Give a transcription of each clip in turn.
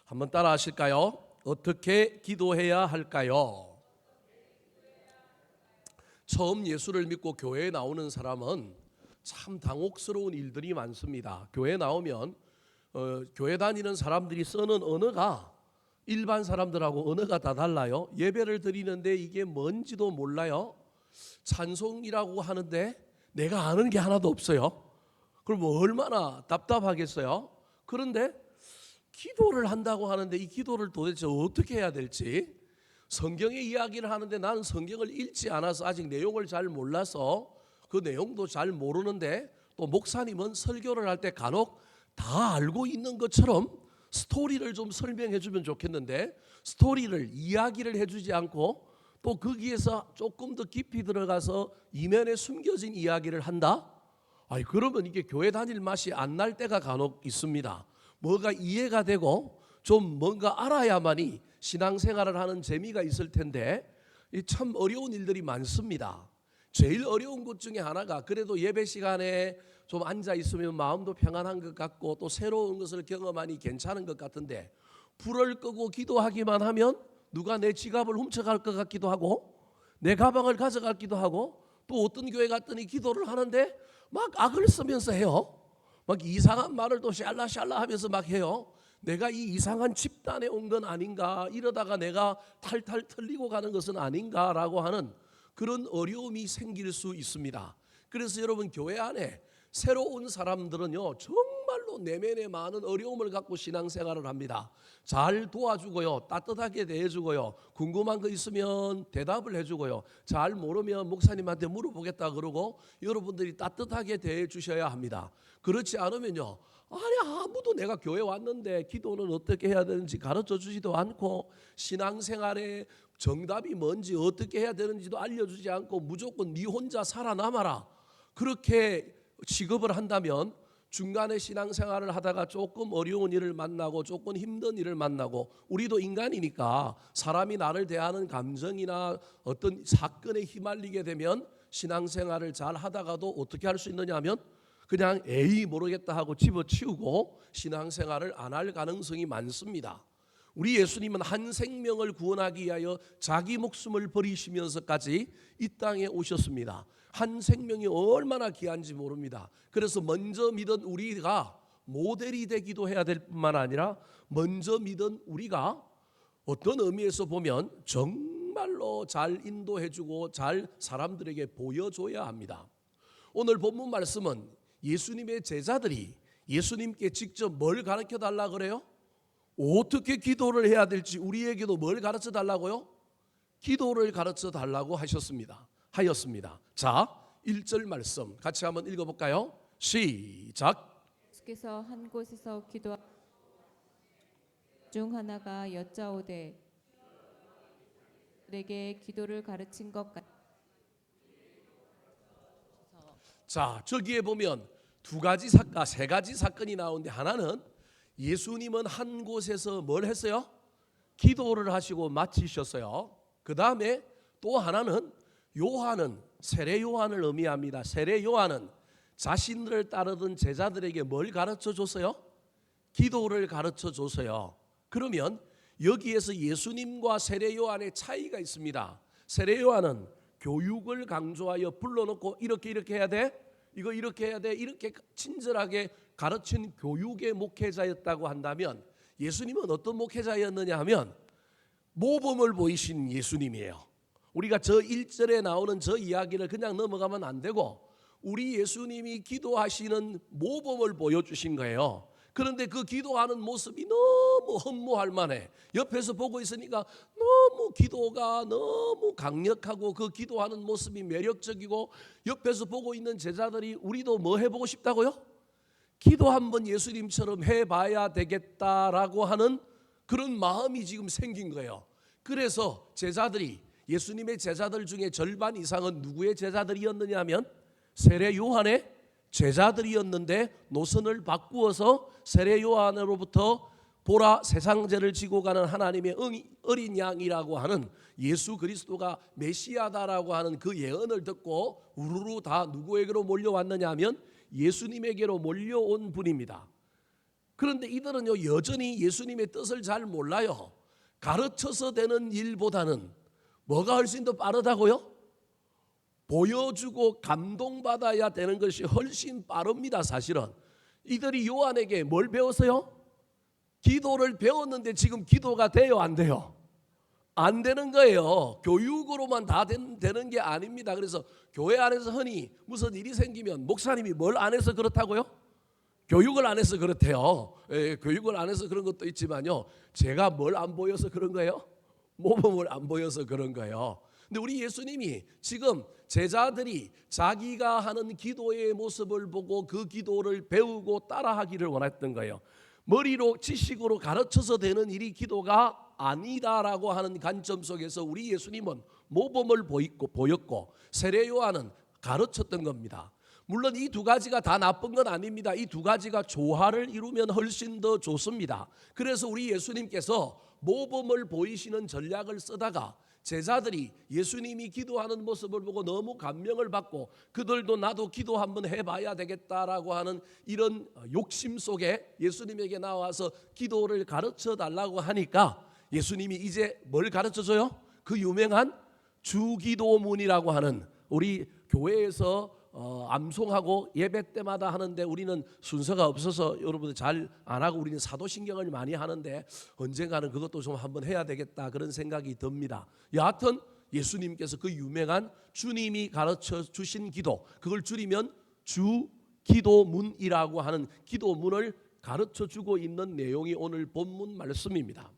한번 따라 하실까요? 어떻게 기도해야 할까요? 처음 예수를 믿고 교회에 나오는 사람은 참 당혹스러운 일들이 많습니다. 교회에 나오면 교회 다니는 사람들이 쓰는 언어가 일반 사람들하고 언어가 다 달라요. 예배를 드리는데 이게 뭔지도 몰라요. 찬송이라고 하는데 내가 아는 게 하나도 없어요. 그럼 얼마나 답답하겠어요. 그런데 기도를 한다고 하는데 이 기도를 도대체 어떻게 해야 될지, 성경의 이야기를 하는데 나는 성경을 읽지 않아서 아직 내용을 잘 몰라서 그 내용도 잘 모르는데, 또 목사님은 설교를 할 때 간혹 다 알고 있는 것처럼 스토리를 좀 설명해 주면 좋겠는데 스토리를 이야기를 해주지 않고 또 거기에서 조금 더 깊이 들어가서 이면에 숨겨진 이야기를 한다? 그러면 이게 교회 다닐 맛이 안 날 때가 간혹 있습니다. 뭐가 이해가 되고 좀 뭔가 알아야만이 신앙생활을 하는 재미가 있을 텐데 참 어려운 일들이 많습니다. 제일 어려운 것 중에 하나가, 그래도 예배 시간에 좀 앉아 있으면 마음도 평안한 것 같고 또 새로운 것을 경험하니 괜찮은 것 같은데, 불을 끄고 기도하기만 하면 누가 내 지갑을 훔쳐갈 것 같기도 하고 내 가방을 가져가기도 하고, 또 어떤 교회 갔더니 기도를 하는데 막 악을 쓰면서 해요. 막 이상한 말을 또 샬라샬라 하면서 막 해요. 내가 이 이상한 집단에 온 건 아닌가, 이러다가 내가 탈탈 털리고 가는 것은 아닌가라고 하는 그런 어려움이 생길 수 있습니다. 그래서 여러분, 교회 안에 새로 온 사람들은요 정말로 내면에 많은 어려움을 갖고 신앙생활을 합니다. 잘 도와주고요, 따뜻하게 대해주고요, 궁금한 거 있으면 대답을 해주고요, 잘 모르면 목사님한테 물어보겠다 그러고 여러분들이 따뜻하게 대해주셔야 합니다. 그렇지 않으면요, 아무도 내가 교회 왔는데 기도는 어떻게 해야 되는지 가르쳐 주지도 않고 신앙생활의 정답이 뭔지 어떻게 해야 되는지도 알려주지 않고 무조건 네 혼자 살아남아라, 그렇게 취급을 한다면 중간에 신앙생활을 하다가 조금 어려운 일을 만나고 조금 힘든 일을 만나고, 우리도 인간이니까 사람이 나를 대하는 감정이나 어떤 사건에 휘말리게 되면 신앙생활을 잘 하다가도 어떻게 할 수 있느냐 하면 그냥 에이 모르겠다 하고 집어치우고 신앙생활을 안 할 가능성이 많습니다. 우리 예수님은 한 생명을 구원하기 위하여 자기 목숨을 버리시면서까지 이 땅에 오셨습니다. 한 생명이 얼마나 귀한지 모릅니다. 그래서 먼저 믿은 우리가 모델이 되기도 해야 될 뿐만 아니라 먼저 믿은 우리가 어떤 의미에서 보면 정말로 잘 인도해주고 잘 사람들에게 보여줘야 합니다. 오늘 본문 말씀은 예수님의 제자들이 예수님께 직접 뭘 가르쳐 달라 그래요? 어떻게 기도를 해야 될지 우리에게도 뭘 가르쳐 달라고요? 기도를 가르쳐 달라고 하였습니다. 자, 1절 말씀 같이 한번 읽어볼까요? 시작. 예수께서 한 곳에서 기도 중 하나가 여짜오되 내게 기도를 가르친 것 같아. 자, 저기에 보면 세 가지 사건이 나오는데, 하나는 예수님은 한 곳에서 뭘 했어요? 기도를 하시고 마치셨어요. 그 다음에 또 하나는 요한은 세례 요한을 의미합니다. 세례 요한은 자신들을 따르던 제자들에게 뭘 가르쳐 줬어요? 기도를 가르쳐 줬어요. 그러면 여기에서 예수님과 세례 요한의 차이가 있습니다. 세례 요한은 교육을 강조하여 불러놓고 이렇게 해야 돼, 이거 이렇게 해야 돼, 이렇게 친절하게 가르친 교육의 목회자였다고 한다면, 예수님은 어떤 목회자였느냐 하면 모범을 보이신 예수님이에요. 우리가 저 1절에 나오는 저 이야기를 그냥 넘어가면 안 되고 우리 예수님이 기도하시는 모범을 보여주신 거예요. 그런데 그 기도하는 모습이 너무 허무할 만해. 옆에서 보고 있으니까 너무 기도가 너무 강력하고 그 기도하는 모습이 매력적이고, 옆에서 보고 있는 제자들이 우리도 뭐 해보고 싶다고요? 기도 한번 예수님처럼 해봐야 되겠다라고 하는 그런 마음이 지금 생긴 거예요. 그래서 제자들이, 예수님의 제자들 중에 절반 이상은 누구의 제자들이었느냐 하면 세례 요한의 제자들이었는데, 노선을 바꾸어서 세례 요한으로부터 보라 세상 죄를 지고 가는 하나님의 어린 양이라고 하는 예수 그리스도가 메시아다라고 하는 그 예언을 듣고 우르르 다 누구에게로 몰려왔느냐 하면 예수님에게로 몰려온 분입니다. 그런데 이들은요 여전히 예수님의 뜻을 잘 몰라요. 가르쳐서 되는 일보다는 뭐가 훨씬 더 빠르다고요? 보여주고 감동받아야 되는 것이 훨씬 빠릅니다. 사실은 이들이 요한에게 뭘 배웠어요? 기도를 배웠는데 지금 기도가 돼요 안 돼요? 안 되는 거예요. 교육으로만 다 되는 게 아닙니다. 그래서 교회 안에서 흔히 무슨 일이 생기면 목사님이 뭘 안 해서 그렇다고요? 교육을 안 해서 그렇대요. 교육을 안 해서 그런 것도 있지만요. 제가 뭘 안 보여서 그런 거예요? 모범을 안 보여서 그런 거예요. 근데 우리 예수님이 지금 제자들이 자기가 하는 기도의 모습을 보고 그 기도를 배우고 따라하기를 원했던 거예요. 머리로 지식으로 가르쳐서 되는 일이 기도가 아니다라고 하는 관점 속에서 우리 예수님은 모범을 보였고 세례 요한은 가르쳤던 겁니다. 물론 이 두 가지가 다 나쁜 건 아닙니다. 이 두 가지가 조화를 이루면 훨씬 더 좋습니다. 그래서 우리 예수님께서 모범을 보이시는 전략을 쓰다가 제자들이 예수님이 기도하는 모습을 보고 너무 감명을 받고 그들도 나도 기도 한번 해봐야 되겠다라고 하는 이런 욕심 속에 예수님에게 나와서 기도를 가르쳐 달라고 하니까 예수님이 이제 뭘 가르쳐줘요? 그 유명한 주기도문이라고 하는 우리 교회에서 암송하고 예배 때마다 하는데 우리는 순서가 없어서 여러분들 잘 안 하고 우리는 사도신경을 많이 하는데 언젠가는 그것도 좀 한번 해야 되겠다 그런 생각이 듭니다. 여하튼 예수님께서 그 유명한 주님이 가르쳐 주신 기도, 그걸 줄이면 주기도문이라고 하는 기도문을 가르쳐 주고 있는 내용이 오늘 본문 말씀입니다.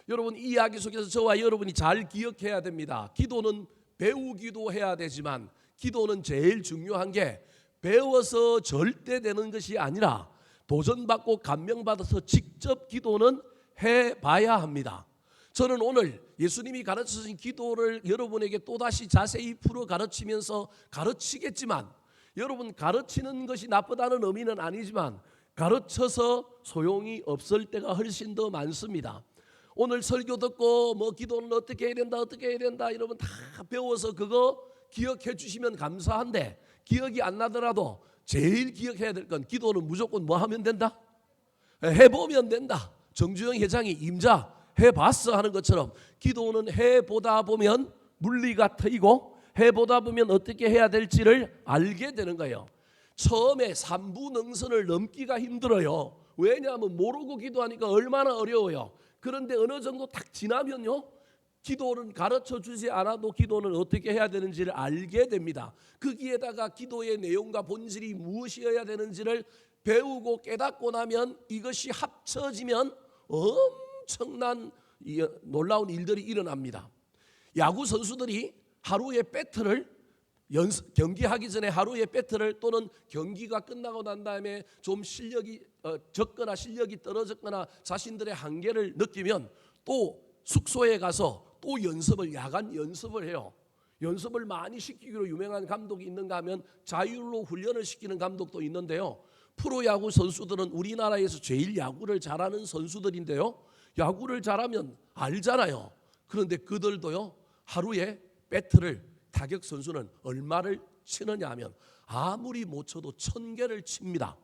여러분 이 이야기 속에서 저와 여러분이 잘 기억해야 됩니다. 기도는 배우기도 해야 되지만 기도는 제일 중요한 게 배워서 절대 되는 것이 아니라 도전받고 감명받아서 직접 기도는 해봐야 합니다. 저는 오늘 예수님이 가르쳐주신 기도를 여러분에게 또다시 자세히 풀어 가르치면서 가르치겠지만 여러분 가르치는 것이 나쁘다는 의미는 아니지만 가르쳐서 소용이 없을 때가 훨씬 더 많습니다. 오늘 설교 듣고 뭐 기도는 어떻게 해야 된다 어떻게 해야 된다 여러분 다 배워서 그거 기억해 주시면 감사한데 기억이 안 나더라도 제일 기억해야 될 건 기도는 무조건 뭐 하면 된다? 해보면 된다. 정주영 회장이 임자 해봤어 하는 것처럼 기도는 해보다 보면 물리가 트이고 해보다 보면 어떻게 해야 될지를 알게 되는 거예요. 처음에 삼부능선을 넘기가 힘들어요. 왜냐하면 모르고 기도하니까 얼마나 어려워요. 그런데 어느 정도 딱 지나면요 기도는 가르쳐 주지 않아도 기도는 어떻게 해야 되는지를 알게 됩니다. 거기에다가 기도의 내용과 본질이 무엇이어야 되는지를 배우고 깨닫고 나면 이것이 합쳐지면 엄청난 놀라운 일들이 일어납니다. 야구 선수들이 하루의 배틀을 경기하기 전에 하루의 배틀을 또는 경기가 끝나고 난 다음에 좀 실력이 적거나 실력이 떨어졌거나 자신들의 한계를 느끼면 또 숙소에 가서 또 야간 연습을 해요. 연습을 많이 시키기로 유명한 감독이 있는가 하면 자율로 훈련을 시키는 감독도 있는데요. 프로야구 선수들은 우리나라에서 제일 야구를 잘하는 선수들인데요. 야구를 잘하면 알잖아요. 그런데 그들도요. 하루에 배틀을 타격 선수는 얼마를 치느냐 하면 아무리 못 쳐도 1000개를 칩니다.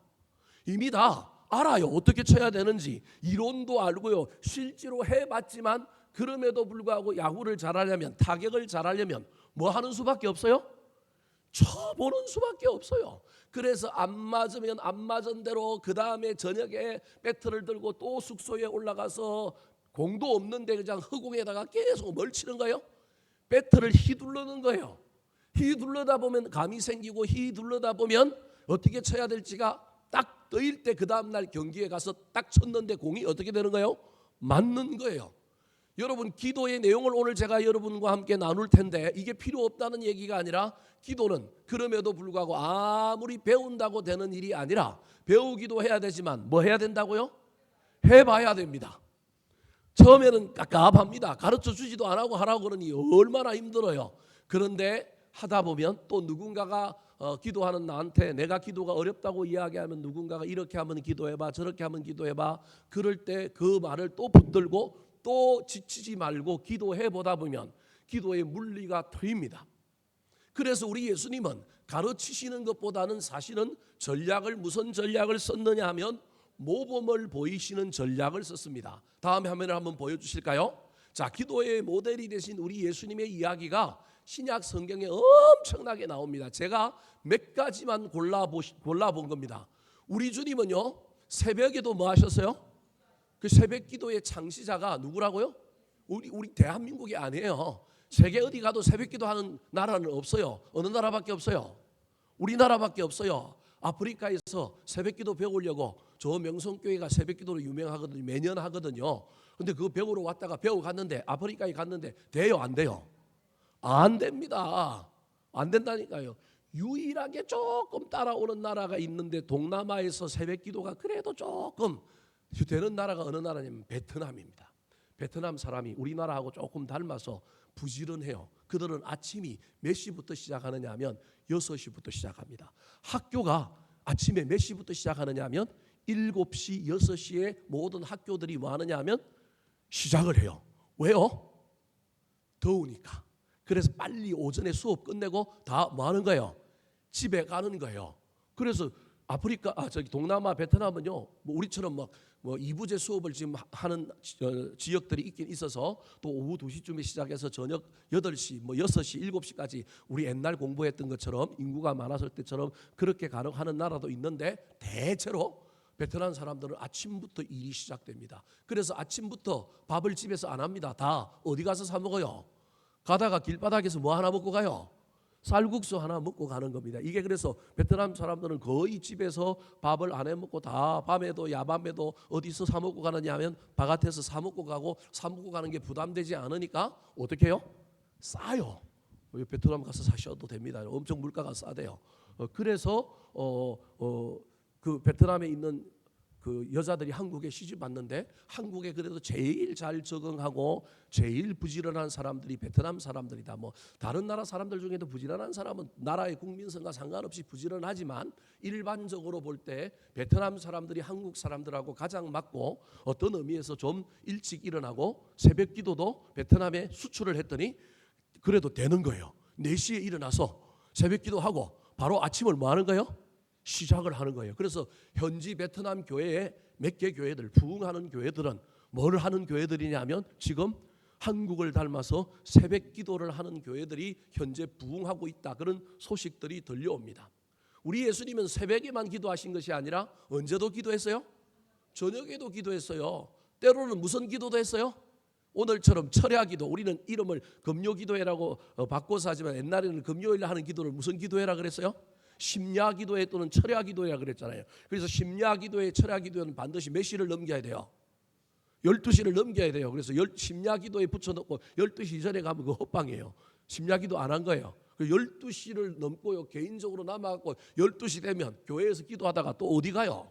이미 다 알아요. 어떻게 쳐야 되는지 이론도 알고요. 실제로 해봤지만 그럼에도 불구하고 야구를 잘하려면 타격을 잘하려면 뭐 하는 수밖에 없어요? 쳐보는 수밖에 없어요. 그래서 안 맞으면 안 맞은 대로 그 다음에 저녁에 배트를 들고 또 숙소에 올라가서 공도 없는데 그냥 허공에다가 계속 뭘 치는 거예요? 배트를 휘두르는 거예요. 휘두르다 보면 감이 생기고 휘두르다 보면 어떻게 쳐야 될지가 딱 떠일 때 그 다음날 경기에 가서 딱 쳤는데 공이 어떻게 되는 거예요? 맞는 거예요. 여러분 기도의 내용을 오늘 제가 여러분과 함께 나눌 텐데 이게 필요 없다는 얘기가 아니라 기도는 그럼에도 불구하고 아무리 배운다고 되는 일이 아니라 배우기도 해야 되지만 뭐 해야 된다고요? 해봐야 됩니다. 처음에는 깝깝합니다. 가르쳐 주지도 안 하고 하라고 그러니 얼마나 힘들어요. 그런데 하다 보면 또 누군가가 기도하는 나한테 내가 기도가 어렵다고 이야기하면 누군가가 이렇게 하면 기도해봐 저렇게 하면 기도해봐 그럴 때 그 말을 또 붙들고 또 지치지 말고 기도해 보다 보면 기도의 물리가 트입니다. 그래서 우리 예수님은 가르치시는 것보다는 사실은 전략을 무슨 전략을 썼느냐 하면 모범을 보이시는 전략을 썼습니다. 다음 화면을 한번 보여주실까요? 자, 기도의 모델이 되신 우리 예수님의 이야기가 신약 성경에 엄청나게 나옵니다. 제가 몇 가지만 골라본 겁니다. 우리 주님은요, 새벽에도 뭐 하셨어요? 그 새벽 기도의 창시자가 누구라고요? 우리 대한민국이 아니에요. 세계 어디 가도 새벽 기도하는 나라는 없어요. 어느 나라밖에 없어요? 우리나라밖에 없어요. 아프리카에서 새벽 기도 배우려고 저 명성교회가 새벽 기도로 유명하거든요. 매년 하거든요. 근데 그 배우러 왔다가 배우 갔는데 아프리카에 갔는데 돼요, 안 돼요? 안 됩니다. 안 된다니까요. 유일하게 조금 따라오는 나라가 있는데 동남아에서 새벽 기도가 그래도 조금 되는 나라가 어느 나라냐면 베트남입니다. 베트남 사람이 우리나라하고 조금 닮아서 부지런해요. 그들은 아침이 몇 시부터 시작하느냐 하면 6시부터 시작합니다. 학교가 아침에 몇 시부터 시작하느냐 하면 7시, 6시에 모든 학교들이 뭐 하느냐 하면 시작을 해요. 왜요? 더우니까. 그래서 빨리 오전에 수업 끝내고 다 뭐 하는 거예요? 집에 가는 거예요. 그래서 아프리카, 동남아, 베트남은요, 뭐 우리처럼 뭐 2부제 수업을 지금 하는 지역들이 있긴 있어서 또 오후 2시쯤에 시작해서 저녁 8시, 뭐 6시, 7시까지 우리 옛날 공부했던 것처럼 인구가 많았을 때처럼 그렇게 가능하는 나라도 있는데 대체로 베트남 사람들은 아침부터 일이 시작됩니다. 그래서 아침부터 밥을 집에서 안 합니다. 다 어디 가서 사 먹어요? 가다가 길바닥에서 뭐 하나 먹고 가요? 쌀국수 하나 먹고 가는 겁니다. 이게 그래서 베트남 사람들은 거의 집에서 밥을 안 해 먹고 다 밤에도 야밤에도 어디서 사 먹고 가느냐 하면 바깥에서 사 먹고 가고 사 먹고 가는 게 부담되지 않으니까 어떻게 해요? 싸요. 베트남 가서 사셔도 됩니다. 엄청 물가가 싸대요. 그래서 그 베트남에 있는 그 여자들이 한국에 시집 왔는데 한국에 그래도 제일 잘 적응하고 제일 부지런한 사람들이 베트남 사람들이다. 뭐 다른 나라 사람들 중에도 부지런한 사람은 나라의 국민성과 상관없이 부지런하지만 일반적으로 볼 때 베트남 사람들이 한국 사람들하고 가장 맞고 어떤 의미에서 좀 일찍 일어나고 새벽 기도도 베트남에 수출을 했더니 그래도 되는 거예요. 4시에 일어나서 새벽 기도하고 바로 아침을 뭐 하는 거예요? 시작을 하는 거예요. 그래서 현지 베트남 교회에 몇 개 교회들, 부흥하는 교회들은 뭘 하는 교회들이냐면 지금 한국을 닮아서 새벽 기도를 하는 교회들이 현재 부흥하고 있다. 그런 소식들이 들려옵니다. 우리 예수님은 새벽에만 기도하신 것이 아니라 언제도 기도했어요? 저녁에도 기도했어요. 때로는 무슨 기도도 했어요? 오늘처럼 철야기도, 우리는 이름을 금요기도회라고 바꿔서 하지만 옛날에는 금요일에 하는 기도를 무슨 기도회라 그랬어요? 심야기도회 또는 철야기도회라 그랬잖아요. 그래서 심야기도회, 철야기도회는 반드시 몇 시를 넘겨야 돼요? 12시를 넘겨야 돼요. 그래서 심야기도에 붙여놓고 12시 이전에 가면 그거 헛방이에요. 심야기도 안 한 거예요. 12시를 넘고요. 개인적으로 남아갖고 12시 되면 교회에서 기도하다가 또 어디 가요?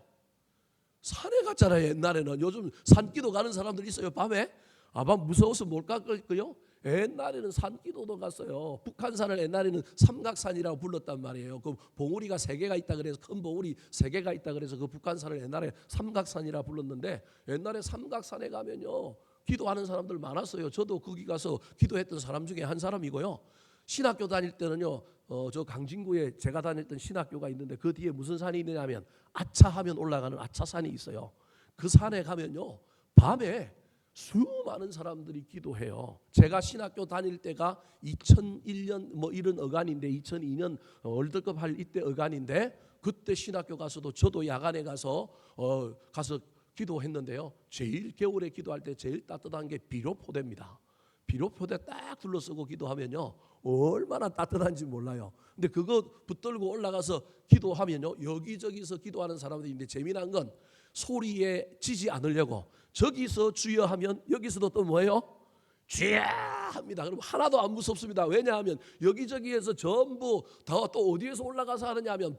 산에 갔잖아요. 옛날에는. 요즘 산기도 가는 사람들 있어요. 밤에. 밤 무서워서 못 갔고요. 옛날에는 산기도도 갔어요. 북한산을 옛날에는 삼각산이라고 불렀단 말이에요. 그 봉우리가 3개가 있다 그래서 큰 봉우리 3개가 있다 그래서 그 북한산을 옛날에 삼각산이라 불렀는데 옛날에 삼각산에 가면요 기도하는 사람들 많았어요. 저도 거기 가서 기도했던 사람 중에 한 사람이고요. 신학교 다닐 때는요 저 강진구에 제가 다녔던 신학교가 있는데 그 뒤에 무슨 산이 있느냐면 아차하면 올라가는 아차산이 있어요. 그 산에 가면요 밤에 수많은 사람들이 기도해요. 제가 신학교 다닐 때가 2001년 뭐 이런 어간인데 2002년 월드컵 할 이때 어간인데 그때 신학교 가서도 저도 야간에 가서 기도했는데요. 제일 겨울에 기도할 때 제일 따뜻한 게 비료포대입니다. 비료포대 딱 둘러쓰고 기도하면요 얼마나 따뜻한지 몰라요. 근데 그거 붙들고 올라가서 기도하면요 여기저기서 기도하는 사람들이 있는데 재미난 건 소리에 지지 않으려고 저기서 주여 하면 여기서도 또 뭐예요? 주여 합니다. 그럼 하나도 안 무섭습니다. 왜냐하면 여기저기에서 전부 다 또 어디에서 올라가서 하느냐 하면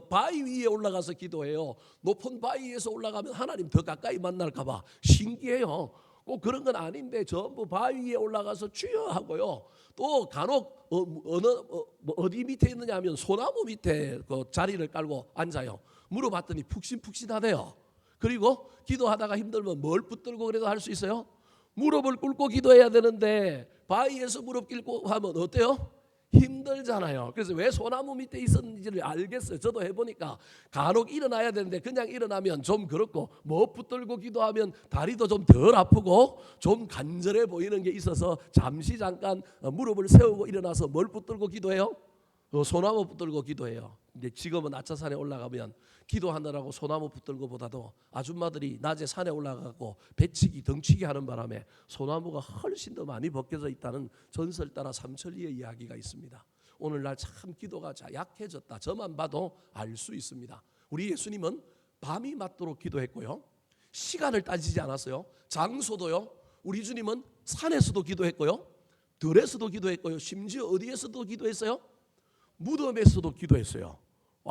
바위 위에 올라가서 기도해요. 높은 바위에서 올라가면 하나님 더 가까이 만날까 봐 신기해요. 꼭 그런 건 아닌데 전부 바위 위에 올라가서 주여 하고요. 또 간혹 어디 밑에 있느냐 하면 소나무 밑에 그 자리를 깔고 앉아요. 물어봤더니 푹신푹신하대요. 그리고 기도하다가 힘들면 뭘 붙들고 그래도 할 수 있어요? 무릎을 꿇고 기도해야 되는데 바위에서 무릎 꿇고 하면 어때요? 힘들잖아요. 그래서 왜 소나무 밑에 있었는지를 알겠어요. 저도 해보니까 간혹 일어나야 되는데 그냥 일어나면 좀 그렇고 뭐 붙들고 기도하면 다리도 좀 덜 아프고 좀 간절해 보이는 게 있어서 잠시 잠깐 무릎을 세우고 일어나서 뭘 붙들고 기도해요? 소나무 붙들고 기도해요. 근데 지금은 아차산에 올라가면 기도하느라고 소나무 붙들고 보다도 아줌마들이 낮에 산에 올라가고 배치기 덩치기 하는 바람에 소나무가 훨씬 더 많이 벗겨져 있다는 전설 따라 삼천리의 이야기가 있습니다. 오늘날 참 기도가 약해졌다. 저만 봐도 알 수 있습니다. 우리 예수님은 밤이 맞도록 기도했고요. 시간을 따지지 않았어요. 장소도요. 우리 주님은 산에서도 기도했고요. 들에서도 기도했고요. 심지어 어디에서도 기도했어요? 무덤에서도 기도했어요.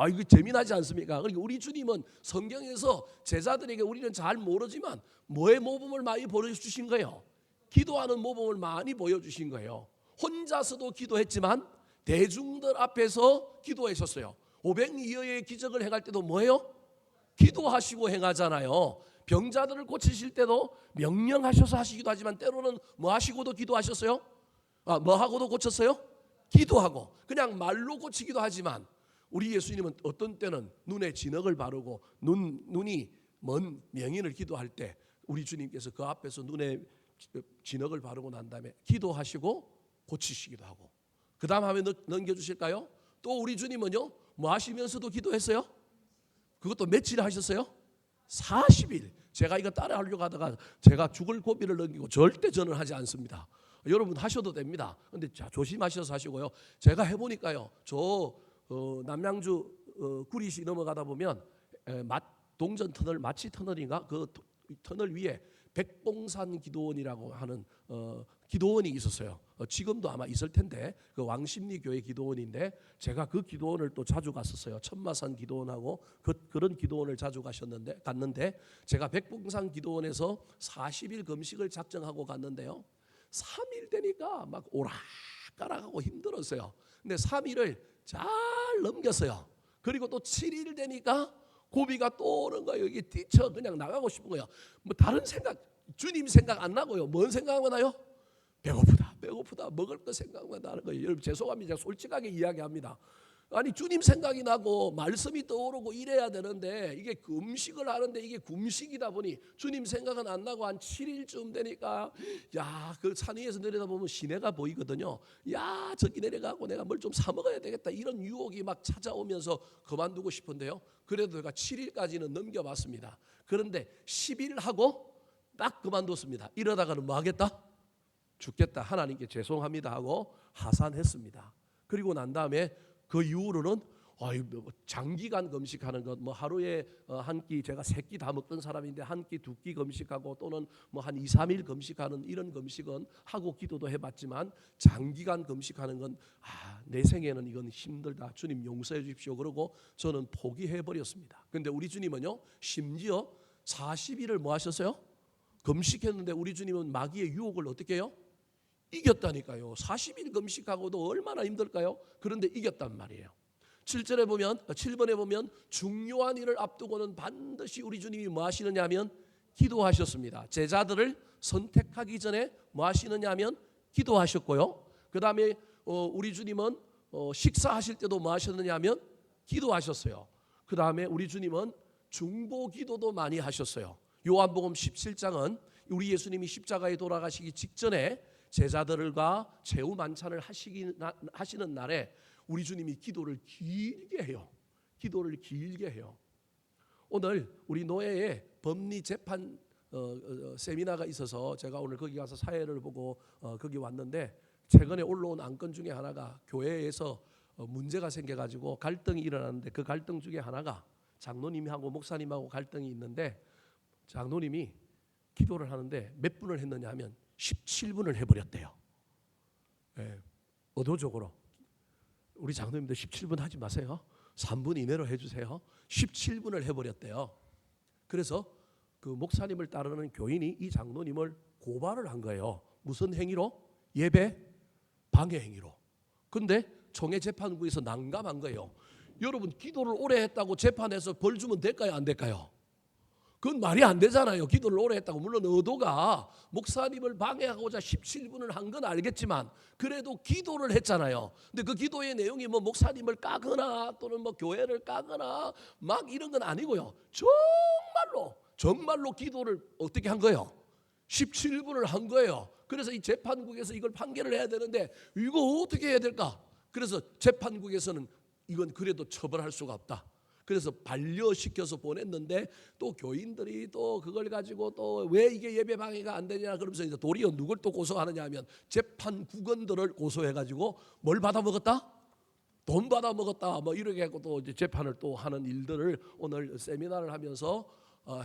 이거 재미나지 않습니까? 그러니까 우리 주님은 성경에서 제자들에게 우리는 잘 모르지만 뭐의 모범을 많이 보여주신 거예요? 기도하는 모범을 많이 보여주신 거예요. 혼자서도 기도했지만 대중들 앞에서 기도하셨어요. 오병이어의 기적을 행할 때도 뭐예요? 기도하시고 행하잖아요. 병자들을 고치실 때도 명령하셔서 하시기도 하지만 때로는 뭐 하시고도 기도하셨어요? 뭐 하고도 고쳤어요? 기도하고. 그냥 말로 고치기도 하지만 우리 예수님은 어떤 때는 눈에 진흙을 바르고 눈이 먼 명인을 기도할 때 우리 주님께서 그 앞에서 눈에 진흙을 바르고 난 다음에 기도하시고 고치시기도 하고, 그 다음 하면 넘겨주실까요? 또 우리 주님은요 뭐 하시면서도 기도했어요? 그것도 며칠 하셨어요? 40일. 제가 이거 따라 하려고 하다가 제가 죽을 고비를 넘기고 절대 저는 하지 않습니다. 여러분 하셔도 됩니다. 근데 조심하셔서 하시고요. 제가 해보니까요, 저 남양주 구리시 넘어가다 보면 동전 터널, 마치 터널인가, 그 터널 위에 백봉산 기도원이라고 하는 기도원이 있었어요. 지금도 아마 있을 텐데 그 왕십리 교회 기도원인데 제가 그 기도원을 또 자주 갔었어요. 천마산 기도원하고 그런 기도원을 자주 갔는데 제가 백봉산 기도원에서 40일 금식을 작정하고 갔는데요. 3일 되니까 막 오락가락하고 힘들었어요. 근데 3일을 잘 넘겼어요. 그리고 또 7일 되니까 고비가 또 오는 거예요. 이게 뛰쳐 그냥 나가고 싶은 거예요. 뭐 다른 생각, 주님 생각 안 나고요. 뭔 생각만 나요? 배고프다 먹을 거 생각만 나는 거예요. 여러분 죄송합니다. 솔직하게 이야기합니다. 아니 주님 생각이 나고 말씀이 떠오르고 이래야 되는데 이게 금식을 하는데 이게 금식이다 보니 주님 생각은 안 나고 한 7일쯤 되니까 그 산 위에서 내려다보면 시내가 보이거든요. 저기 내려가고 내가 뭘 좀 사 먹어야 되겠다, 이런 유혹이 막 찾아오면서 그만두고 싶은데요. 그래도 제가 7일까지는 넘겨봤습니다. 그런데 10일 하고 딱 그만뒀습니다. 이러다가는 뭐 하겠다? 죽겠다, 하나님께 죄송합니다 하고 하산했습니다. 그리고 난 다음에 그 이후로는 장기간 금식하는 것, 뭐 하루에 한 끼, 제가 3끼 다 먹던 사람인데 한 끼, 2끼 금식하고 또는 뭐 한 2, 3일 금식하는 이런 금식은 하고 기도도 해봤지만 장기간 금식하는 건 내 생에는 이건 힘들다, 주님 용서해 주십시오 그러고 저는 포기해버렸습니다. 그런데 우리 주님은요 심지어 40일을 뭐 하셨어요? 금식했는데 우리 주님은 마귀의 유혹을 어떻게 해요? 이겼다니까요. 40일 금식하고도 얼마나 힘들까요? 그런데 이겼단 말이에요. 7번에 보면 중요한 일을 앞두고는 반드시 우리 주님이 뭐 하시느냐 하면 기도하셨습니다. 제자들을 선택하기 전에 뭐 하시느냐 하면 기도하셨고요. 그 다음에 우리 주님은 식사하실 때도 뭐 하셨느냐 하면 기도하셨어요. 그 다음에 우리 주님은 중보 기도도 많이 하셨어요. 요한복음 17장은 우리 예수님이 십자가에 돌아가시기 직전에 제자들과 제후 만찬을 하시는 날에 우리 주님이 기도를 길게 해요. 오늘 우리 노예의 법리 재판 세미나가 있어서 제가 오늘 거기 가서 사회를 보고 거기 왔는데, 최근에 올라온 안건 중에 하나가 교회에서 문제가 생겨가지고 갈등이 일어났는데 그 갈등 중에 하나가 장로님하고 목사님하고 갈등이 있는데, 장로님이 기도를 하는데 몇 분을 했느냐 하면 17분을 해버렸대요. 의도적으로. 우리 장로님들 17분 하지 마세요. 3분 이내로 해주세요. 17분을 해버렸대요. 그래서 그 목사님을 따르는 교인이 이 장로님을 고발을 한 거예요. 무슨 행위로? 예배 방해 행위로. 근데 총회재판부에서 난감한 거예요. 여러분 기도를 오래 했다고 재판에서 벌 주면 될까요? 안 될까요? 그건 말이 안 되잖아요. 기도를 오래 했다고. 물론 의도가 목사님을 방해하고자 17분을 한 건 알겠지만 그래도 기도를 했잖아요. 근데 그 기도의 내용이 뭐 목사님을 까거나 또는 뭐 교회를 까거나 막 이런 건 아니고요. 정말로 기도를 어떻게 한 거예요? 17분을 한 거예요. 그래서 이 재판국에서 이걸 판결을 해야 되는데 이거 어떻게 해야 될까? 그래서 재판국에서는 이건 그래도 처벌할 수가 없다. 그래서 반려시켜서 보냈는데 또 교인들이 또 그걸 가지고 또 왜 이게 예배 방해가 안 되냐 그러면서 이제 도리어 누굴 또 고소하느냐 하면 재판국원들을 고소해 가지고 뭘 받아 먹었다? 돈 받아 먹었다. 뭐 이렇게 해고 또 이제 재판을 또 하는 일들을 오늘 세미나를 하면서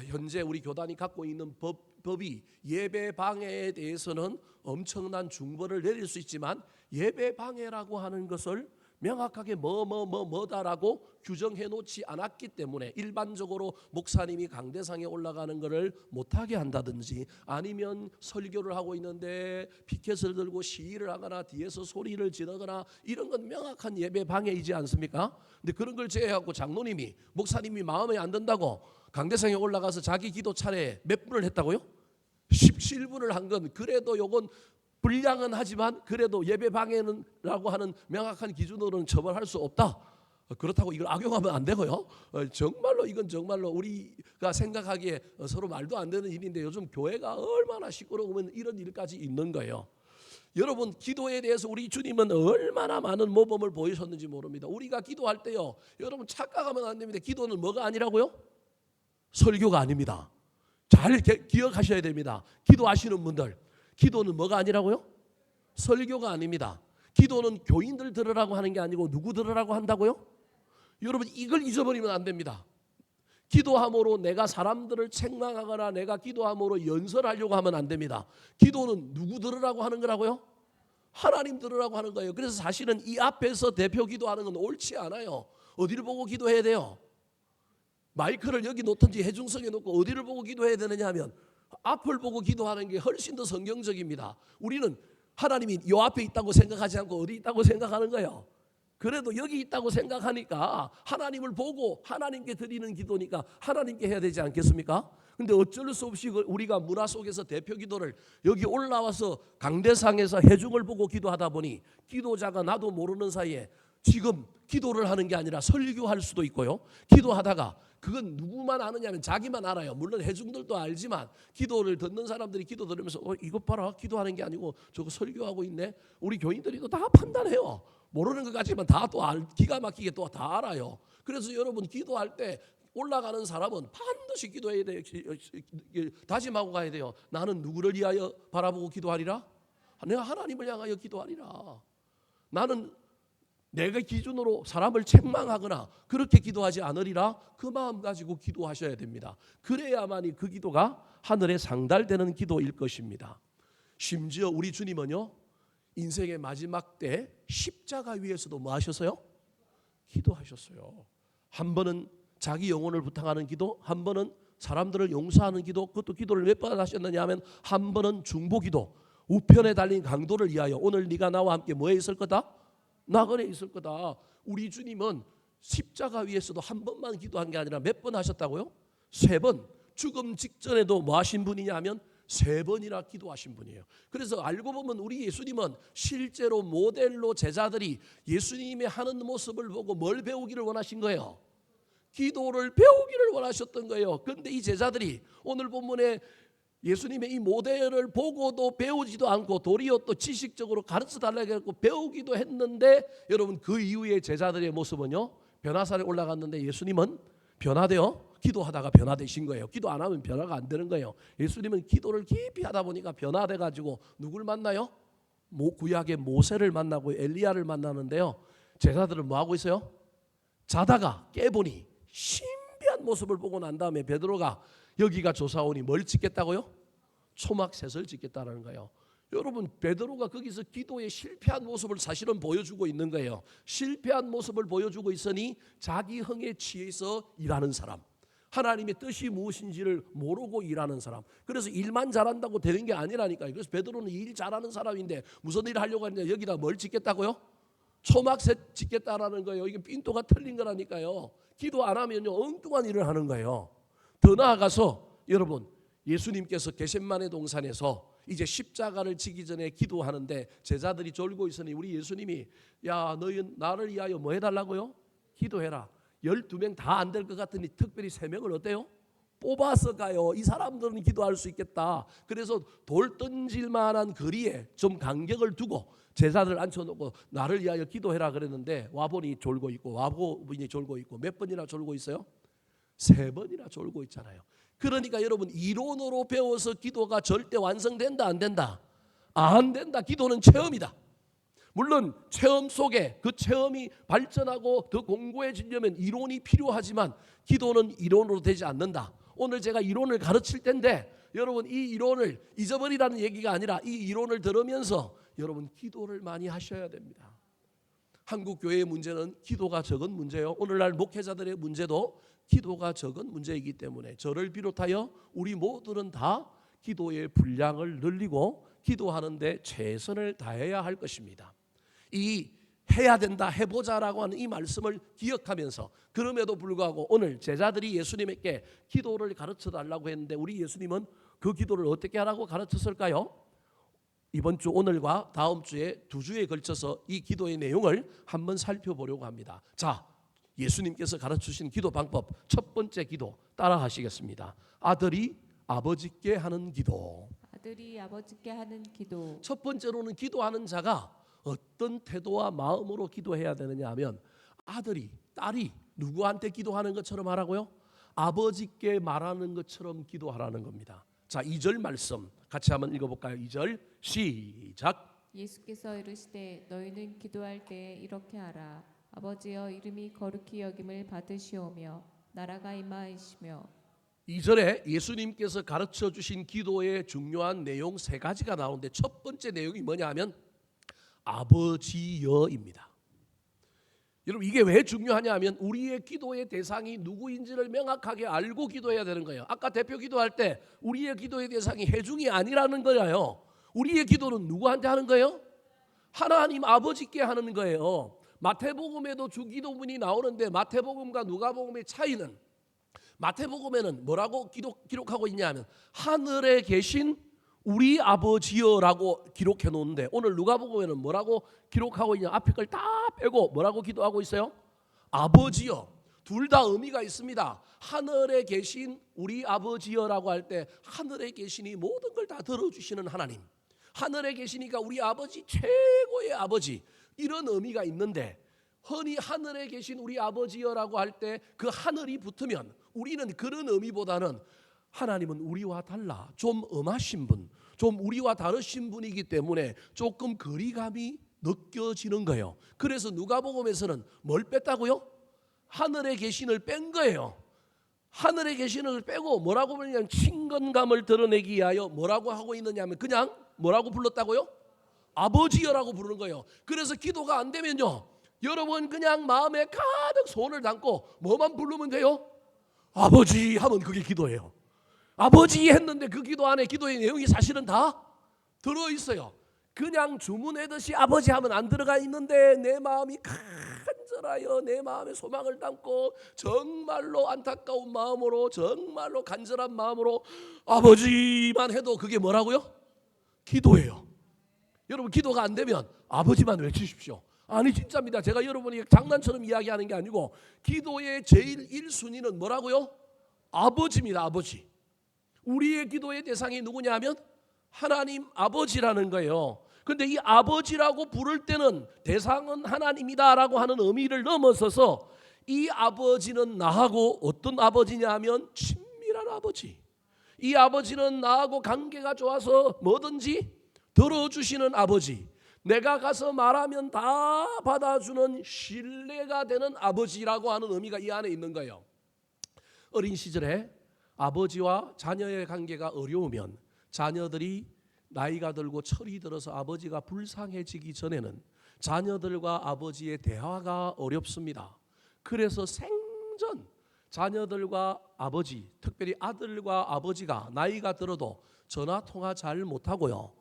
현재 우리 교단이 갖고 있는 법이 예배 방해에 대해서는 엄청난 중벌을 내릴 수 있지만 예배 방해라고 하는 것을 명확하게 뭐다라고 규정해 놓지 않았기 때문에 일반적으로 목사님이 강대상에 올라가는 것을 못하게 한다든지 아니면 설교를 하고 있는데 피켓을 들고 시위를 하거나 뒤에서 소리를 지르거나 이런 건 명확한 예배 방해이지 않습니까? 근데 그런 걸 제외하고 장로님이 목사님이 마음에 안 든다고 강대상에 올라가서 자기 기도 차례에 몇 분을 했다고요? 17분을 한 건 그래도 요건 불량은 하지만 그래도 예배 방해라고 하는 명확한 기준으로는 처벌할 수 없다. 그렇다고 이걸 악용하면 안 되고요. 정말로 이건 정말로 우리가 생각하기에 서로 말도 안 되는 일인데 요즘 교회가 얼마나 시끄러우면 이런 일까지 있는 거예요. 여러분 기도에 대해서 우리 주님은 얼마나 많은 모범을 보이셨는지 모릅니다. 우리가 기도할 때요. 여러분 착각하면 안 됩니다. 기도는 뭐가 아니라고요? 설교가 아닙니다. 잘 기억하셔야 됩니다. 기도하시는 분들 기도는 뭐가 아니라고요? 설교가 아닙니다. 기도는 교인들 들으라고 하는 게 아니고 누구 들으라고 한다고요? 여러분 이걸 잊어버리면 안 됩니다. 기도함으로 내가 사람들을 책망하거나 내가 기도함으로 연설하려고 하면 안 됩니다. 기도는 누구 들으라고 하는 거라고요? 하나님 들으라고 하는 거예요. 그래서 사실은 이 앞에서 대표 기도하는 건 옳지 않아요. 어디를 보고 기도해야 돼요? 마이크를 여기 놓든지 해중석에 놓고 어디를 보고 기도해야 되느냐 하면 앞을 보고 기도하는 게 훨씬 더 성경적입니다. 우리는 하나님이 요 앞에 있다고 생각하지 않고 어디 있다고 생각하는 거예요. 그래도 여기 있다고 생각하니까 하나님을 보고 하나님께 드리는 기도니까 하나님께 해야 되지 않겠습니까? 근데 어쩔 수 없이 우리가 문화 속에서 대표 기도를 여기 올라와서 강대상에서 해중을 보고 기도하다 보니 기도자가 나도 모르는 사이에 지금 기도를 하는 게 아니라 설교할 수도 있고요. 기도하다가 그건 누구만 아느냐면 자기만 알아요. 물론 해중들도 알지만 기도를 듣는 사람들이 기도 들으면서 이것 봐라 기도하는 게 아니고 저거 설교하고 있네. 우리 교인들이 다 판단해요. 모르는 것 같지만 다 또 기가 막히게 또 다 알아요. 그래서 여러분 기도할 때 올라가는 사람은 반드시 기도해야 돼요. 다짐하고 가야 돼요. 나는 누구를 위하여 바라보고 기도하리라? 내가 하나님을 향하여 기도하리라. 나는 내가 기준으로 사람을 책망하거나 그렇게 기도하지 않으리라. 그 마음 가지고 기도하셔야 됩니다. 그래야만이 그 기도가 하늘에 상달되는 기도일 것입니다. 심지어 우리 주님은요 인생의 마지막 때 십자가 위에서도 뭐 하셨어요? 기도하셨어요. 한 번은 자기 영혼을 부탁하는 기도, 한 번은 사람들을 용서하는 기도. 그것도 기도를 몇 번 하셨느냐 하면 한 번은 중보기도, 우편에 달린 강도를 위하여 오늘 네가 나와 함께 뭐에 있을 거다? 나그네 있을 거다. 우리 주님은 십자가 위에서도 한 번만 기도한 게 아니라 몇 번 하셨다고요? 3번. 죽음 직전에도 뭐 하신 분이냐 하면 3번이나 기도하신 분이에요. 그래서 알고 보면 우리 예수님은 실제로 모델로 제자들이 예수님의 하는 모습을 보고 뭘 배우기를 원하신 거예요? 기도를 배우기를 원하셨던 거예요. 그런데 이 제자들이 오늘 본문에 예수님의 이 모델을 보고도 배우지도 않고 도리어 또 지식적으로 가르쳐 달라고 했고 배우기도 했는데 여러분 그 이후의 제자들의 모습은요 변화산에 올라갔는데 예수님은 변화되어 기도하다가 변화되신 거예요. 기도 안 하면 변화가 안 되는 거예요. 예수님은 기도를 깊이 하다 보니까 변화돼 가지고 누굴 만나요? 구약의 모세를 만나고 엘리야를 만나는데요. 제자들은 뭐 하고 있어요? 자다가 깨보니 신비한 모습을 보고 난 다음에 베드로가 여기가 조사원이 뭘 짓겠다고요? 초막셋을 짓겠다는 거예요. 여러분 베드로가 거기서 기도에 실패한 모습을 사실은 보여주고 있는 거예요. 실패한 모습을 보여주고 있으니 자기 흥에 취해서 일하는 사람, 하나님의 뜻이 무엇인지를 모르고 일하는 사람. 그래서 일만 잘한다고 되는 게 아니라니까요. 그래서 베드로는 일 잘하는 사람인데 무슨 일을 하려고 하느냐, 여기다 뭘 짓겠다고요? 초막셋 짓겠다라는 거예요. 이게 핀도가 틀린 거라니까요. 기도 안 하면요 엉뚱한 일을 하는 거예요. 더 나아가서 여러분, 예수님께서 겟세마네 동산에서 이제 십자가를 지기 전에 기도하는데 제자들이 졸고 있으니 우리 예수님이 야 너희 나를 위하여 뭐 해달라고요? 기도해라. 12명 다 안 될 것 같으니 특별히 3명을 어때요? 뽑아서 가요. 이 사람들은 기도할 수 있겠다. 그래서 돌 던질 만한 거리에 좀 간격을 두고 제자들 앉혀놓고 나를 위하여 기도해라 그랬는데 와보니 졸고 있고 와보니 졸고 있고 몇 번이나 졸고 있어요? 3번이나 졸고 있잖아요. 그러니까 여러분, 이론으로 배워서 기도가 절대 완성된다 안 된다? 안 된다. 기도는 체험이다. 물론 체험 속에 그 체험이 발전하고 더 공고해지려면 이론이 필요하지만 기도는 이론으로 되지 않는다. 오늘 제가 이론을 가르칠 텐데 여러분, 이 이론을 잊어버리라는 얘기가 아니라 이 이론을 들으면서 여러분 기도를 많이 하셔야 됩니다. 한국 교회의 문제는 기도가 적은 문제요. 오늘날 목회자들의 문제도 기도가 적은 문제이기 때문에 저를 비롯하여 우리 모두는 다 기도의 분량을 늘리고 기도하는데 최선을 다해야 할 것입니다. 이 해야 된다, 해보자라고 하는 이 말씀을 기억하면서 그럼에도 불구하고 오늘 제자들이 예수님에게 기도를 가르쳐 달라고 했는데 우리 예수님은 그 기도를 어떻게 하라고 가르쳤을까요? 이번 주 오늘과 다음 주에 2주에 걸쳐서 이 기도의 내용을 한번 살펴보려고 합니다. 자, 예수님께서 가르치신 기도 방법 첫 번째 기도 따라 하시겠습니다. 아들이 아버지께 하는 기도. 아들이 아버지께 하는 기도. 첫 번째로는 기도하는 자가 어떤 태도와 마음으로 기도해야 되느냐 하면 아들이, 딸이 누구한테 기도하는 것처럼 하라고요? 아버지께 말하는 것처럼 기도하라는 겁니다. 자, 2절 말씀 같이 한번 읽어볼까요? 2절 시작. 예수께서 이르시되 너희는 기도할 때 이렇게 하라. 아버지여 이름이 거룩히 여김을 받으시오며 나라가 임하이시며. 2절에 예수님께서 가르쳐 주신 기도의 중요한 내용 3가지가 나오는데 첫 번째 내용이 뭐냐 하면 아버지여입니다. 여러분, 이게 왜 중요하냐 하면 우리의 기도의 대상이 누구인지를 명확하게 알고 기도해야 되는 거예요. 아까 대표 기도할 때 우리의 기도의 대상이 회중이 아니라는 거예요. 우리의 기도는 누구한테 하는 거예요? 하나님 아버지께 하는 거예요. 마태복음에도 주기도문이 나오는데 마태복음과 누가복음의 차이는 마태복음에는 뭐라고 기록하고 있냐 하면 하늘에 계신 우리 아버지여라고 기록해 놓는데 오늘 누가복음에는 뭐라고 기록하고 있냐, 앞에 걸 다 빼고 뭐라고 기도하고 있어요? 아버지여. 둘 다 의미가 있습니다. 하늘에 계신 우리 아버지여라고 할 때 하늘에 계시니 모든 걸 다 들어주시는 하나님, 하늘에 계시니까 우리 아버지, 최고의 아버지, 이런 의미가 있는데 흔히 하늘에 계신 우리 아버지여라고 할 때 그 하늘이 붙으면 우리는 그런 의미보다는 하나님은 우리와 달라, 좀 엄하신 분, 좀 우리와 다르신 분이기 때문에 조금 거리감이 느껴지는 거예요. 그래서 누가복음에서는 뭘 뺐다고요? 하늘에 계신을 뺀 거예요. 하늘에 계신을 빼고 뭐라고 부르냐면 친근감을 드러내기 위하여 뭐라고 하고 있느냐면 그냥 뭐라고 불렀다고요? 아버지여라고 부르는 거예요. 그래서 기도가 안 되면요, 여러분 그냥 마음에 가득 손을 담고 뭐만 부르면 돼요? 아버지 하면 그게 기도예요. 아버지 했는데 그 기도 안에 기도의 내용이 사실은 다 들어있어요. 그냥 주문하듯이 아버지 하면 안 들어가 있는데 내 마음이 간절하여 내 마음에 소망을 담고 정말로 안타까운 마음으로 정말로 간절한 마음으로 아버지만 해도 그게 뭐라고요? 기도예요. 여러분, 기도가 안 되면 아버지만 외치십시오. 아니 진짜입니다. 제가 여러분이 장난처럼 이야기하는 게 아니고 기도의 제일 1순위는 뭐라고요? 아버지입니다. 아버지. 우리의 기도의 대상이 누구냐 하면 하나님 아버지라는 거예요. 그런데 이 아버지라고 부를 때는 대상은 하나님이다라고 하는 의미를 넘어서서 이 아버지는 나하고 어떤 아버지냐 하면 친밀한 아버지. 이 아버지는 나하고 관계가 좋아서 뭐든지 들어주시는 아버지. 내가 가서 말하면 다 받아주는 신뢰가 되는 아버지라고 하는 의미가 이 안에 있는 거예요. 어린 시절에 아버지와 자녀의 관계가 어려우면 자녀들이 나이가 들고 철이 들어서 아버지가 불쌍해지기 전에는 자녀들과 아버지의 대화가 어렵습니다. 그래서 생전 자녀들과 아버지, 특별히 아들과 아버지가 나이가 들어도 전화통화 잘 못하고요,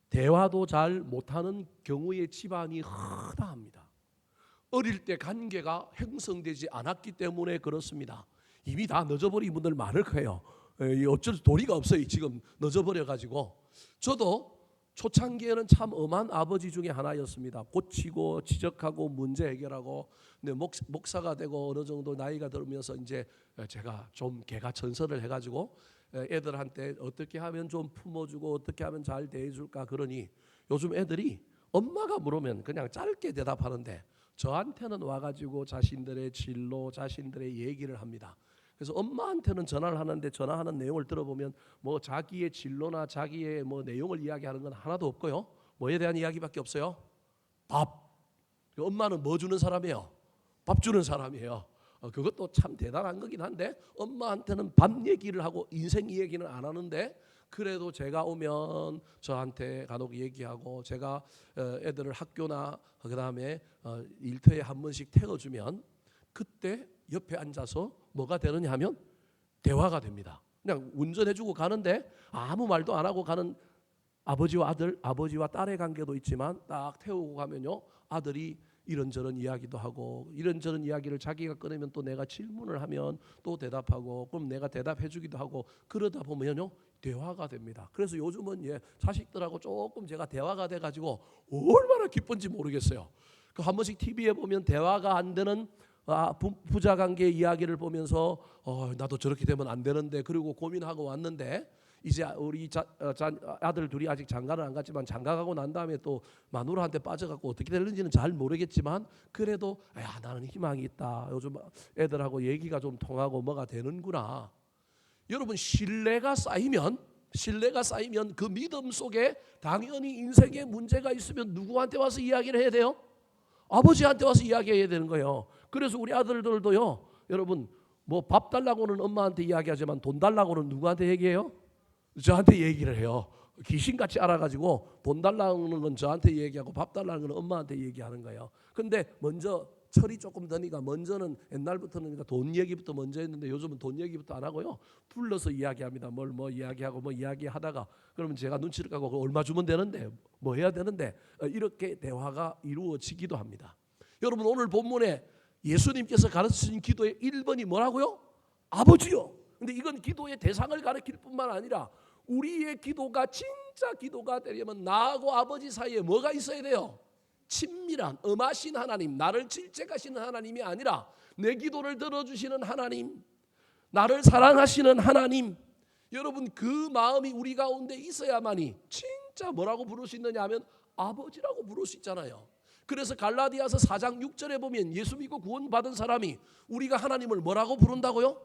대화도 잘 못하는 경우의 집안이 흔합니다. 어릴 때 관계가 형성되지 않았기 때문에 그렇습니다. 이미 다 늦어버린 분들 많을 거예요. 어쩔 도리가 없어요. 지금 늦어버려가지고. 저도 초창기에는 참 엄한 아버지 중에 하나였습니다. 고치고 지적하고 문제 해결하고. 근데 목사가 되고 어느 정도 나이가 들면서 이제 제가 좀 개가천선을 해가지고 애들한테 어떻게 하면 좀 품어주고 어떻게 하면 잘 대해줄까 그러니 요즘 애들이 엄마가 물으면 그냥 짧게 대답하는데 저한테는 와가지고 자신들의 진로, 자신들의 얘기를 합니다. 그래서 엄마한테는 전화를 하는데 전화하는 내용을 들어보면 뭐 자기의 진로나 자기의 뭐 내용을 이야기하는 건 하나도 없고요. 뭐에 대한 이야기밖에 없어요? 밥. 엄마는 뭐 주는 사람이에요? 밥 주는 사람이에요. 그것도 참 대단한 거긴 한데 엄마한테는 밥 얘기를 하고 인생 얘기는 안 하는데 그래도 제가 오면 저한테 간혹 얘기하고 제가 애들을 학교나 그다음에 일터에 한 번씩 태워주면 그때 옆에 앉아서 뭐가 되느냐 하면 대화가 됩니다. 그냥 운전해주고 가는데 아무 말도 안 하고 가는 아버지와 아들, 아버지와 딸의 관계도 있지만 딱 태우고 가면요 아들이 이런저런 이야기도 하고 이런저런 이야기를 자기가 꺼내면 또 내가 질문을 하면 또 대답하고 그럼 내가 대답해주기도 하고 그러다 보면요 대화가 됩니다. 그래서 요즘은 자식들하고 조금 제가 대화가 돼가지고 얼마나 기쁜지 모르겠어요. 한 번씩 TV에 보면 대화가 안 되는 부자 관계 이야기를 보면서 나도 저렇게 되면 안 되는데 그리고 고민하고 왔는데 이제 우리 아들 둘이 아직 장가를 안 갔지만 장가 가고 난 다음에 또 마누라한테 빠져갖고 어떻게 되는지는 잘 모르겠지만 그래도 나는 희망이 있다. 요즘 애들하고 얘기가 좀 통하고 뭐가 되는구나. 여러분 신뢰가 쌓이면 그 믿음 속에 당연히 인생에 문제가 있으면 누구한테 와서 이야기를 해야 돼요? 아버지한테 와서 이야기해야 되는 거예요. 그래서 우리 아들들도요 여러분 뭐 밥 달라고는 엄마한테 이야기하지만 돈 달라고는 누구한테 얘기해요? 저한테 얘기를 해요. 귀신같이 알아가지고 돈 달라는 건 저한테 얘기하고 밥 달라는 건 엄마한테 얘기하는 거예요. 근데 먼저 철이 조금 드니까 먼저는 옛날부터는 돈 얘기부터 먼저 했는데 요즘은 돈 얘기부터 안 하고요 불러서 이야기합니다. 뭘 뭐 이야기하고 뭐 이야기하다가 그러면 제가 눈치를 까고 얼마 주면 되는데 뭐 해야 되는데 이렇게 대화가 이루어지기도 합니다. 여러분 오늘 본문에 예수님께서 가르치신 기도의 1번이 뭐라고요? 아버지요. 근데 이건 기도의 대상을 가리킬 뿐만 아니라 우리의 기도가 진짜 기도가 되려면 나하고 아버지 사이에 뭐가 있어야 돼요? 친밀한 엄하신 하나님, 나를 질책하시는 하나님이 아니라 내 기도를 들어주시는 하나님, 나를 사랑하시는 하나님. 여러분 그 마음이 우리 가운데 있어야만이 진짜 뭐라고 부를 수 있느냐 하면 아버지라고 부를 수 있잖아요. 그래서 갈라디아서 4장 6절에 보면 예수 믿고 구원받은 사람이 우리가 하나님을 뭐라고 부른다고요?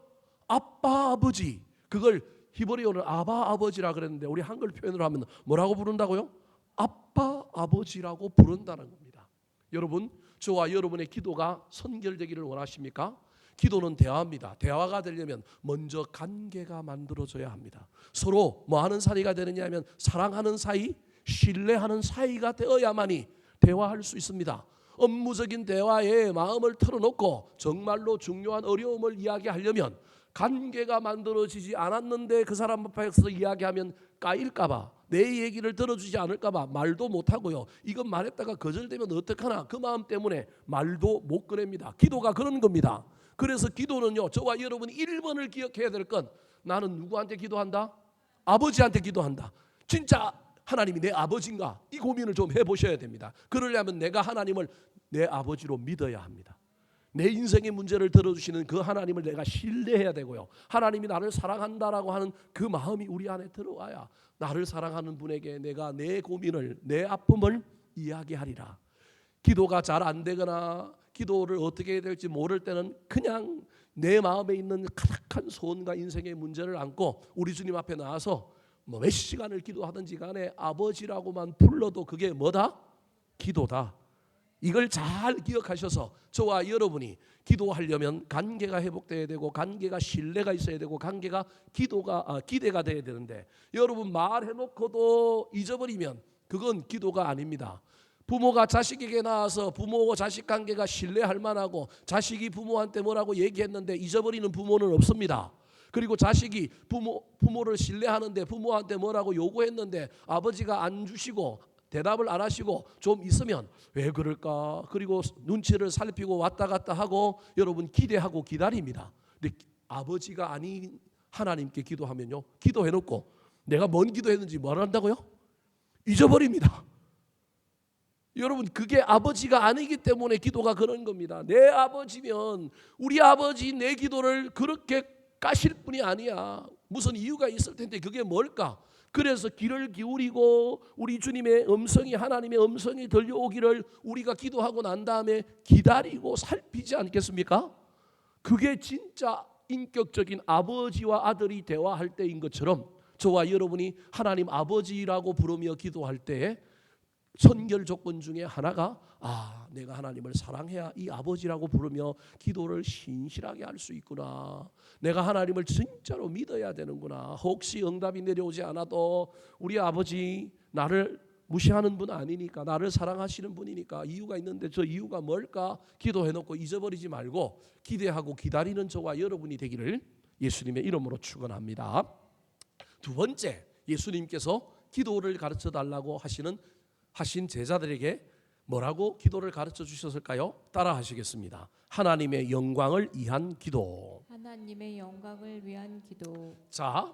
아빠 아버지. 그걸 히브리어는 아바 아버지라 그랬는데 우리 한글 표현으로 하면 뭐라고 부른다고요? 아빠 아버지라고 부른다는 겁니다. 여러분 저와 여러분의 기도가 선결되기를 원하십니까? 기도는 대화입니다. 대화가 되려면 먼저 관계가 만들어져야 합니다. 서로 뭐 하는 사이가 되느냐 하면 사랑하는 사이, 신뢰하는 사이가 되어야만이 대화할 수 있습니다. 업무적인 대화에 마음을 털어놓고 정말로 중요한 어려움을 이야기하려면 관계가 만들어지지 않았는데 그 사람 앞에서 이야기하면 까일까봐 내 얘기를 들어주지 않을까봐 말도 못하고요. 이건 말했다가 거절되면 어떡하나 그 마음 때문에 말도 못 꺼냅니다. 기도가 그런 겁니다. 그래서 기도는요 저와 여러분이 1번을 기억해야 될 건 나는 누구한테 기도한다? 아버지한테 기도한다. 진짜 하나님이 내 아버지인가? 이 고민을 좀 해보셔야 됩니다. 그러려면 내가 하나님을 내 아버지로 믿어야 합니다. 내 인생의 문제를 들어주시는 그 하나님을 내가 신뢰해야 되고요. 하나님이 나를 사랑한다라고 하는 그 마음이 우리 안에 들어와야 나를 사랑하는 분에게 내가 내 고민을 내 아픔을 이야기하리라. 기도가 잘 안 되거나 기도를 어떻게 해야 될지 모를 때는 그냥 내 마음에 있는 가득한 소원과 인생의 문제를 안고 우리 주님 앞에 나와서 뭐 몇 시간을 기도하든지 간에 아버지라고만 불러도 그게 뭐다? 기도다. 이걸 잘 기억하셔서 저와 여러분이 기도하려면 관계가 회복돼야 되고 관계가 신뢰가 있어야 되고 관계가 기대가 돼야 되는데 여러분 말해놓고도 잊어버리면 그건 기도가 아닙니다. 부모가 자식에게 나와서 부모와 자식 관계가 신뢰할 만하고 자식이 부모한테 뭐라고 얘기했는데 잊어버리는 부모는 없습니다. 그리고 자식이 부모를 신뢰하는데 부모한테 뭐라고 요구했는데 아버지가 안 주시고 대답을 안 하시고 좀 있으면 왜 그럴까? 그리고 눈치를 살피고 왔다 갔다 하고 여러분 기대하고 기다립니다. 근데 아버지가 아닌 하나님께 기도하면요, 기도해놓고 내가 뭔 기도했는지 뭘 한다고요? 잊어버립니다. 여러분, 그게 아버지가 아니기 때문에 기도가 그런 겁니다. 내 아버지면 우리 아버지 내 기도를 그렇게 까실 분이 아니야. 무슨 이유가 있을 텐데 그게 뭘까? 그래서 귀를 기울이고 우리 주님의 음성이, 하나님의 음성이 들려오기를 우리가 기도하고 난 다음에 기다리고 살피지 않겠습니까? 그게 진짜 인격적인 아버지와 아들이 대화할 때인 것처럼 저와 여러분이 하나님 아버지라고 부르며 기도할 때에 선결 조건 중에 하나가 내가 하나님을 사랑해야 이 아버지라고 부르며 기도를 신실하게 할 수 있구나. 내가 하나님을 진짜로 믿어야 되는구나. 혹시 응답이 내려오지 않아도 우리 아버지 나를 무시하는 분 아니니까, 나를 사랑하시는 분이니까 이유가 있는데 저 이유가 뭘까? 기도해놓고 잊어버리지 말고 기대하고 기다리는 저와 여러분이 되기를 예수님의 이름으로 축원합니다. 두 번째, 예수님께서 기도를 가르쳐 달라고 하신 제자들에게 뭐라고 기도를 가르쳐 주셨을까요? 따라 하시겠습니다. 하나님의 영광을 위한 기도. 하나님의 영광을 위한 기도. 자,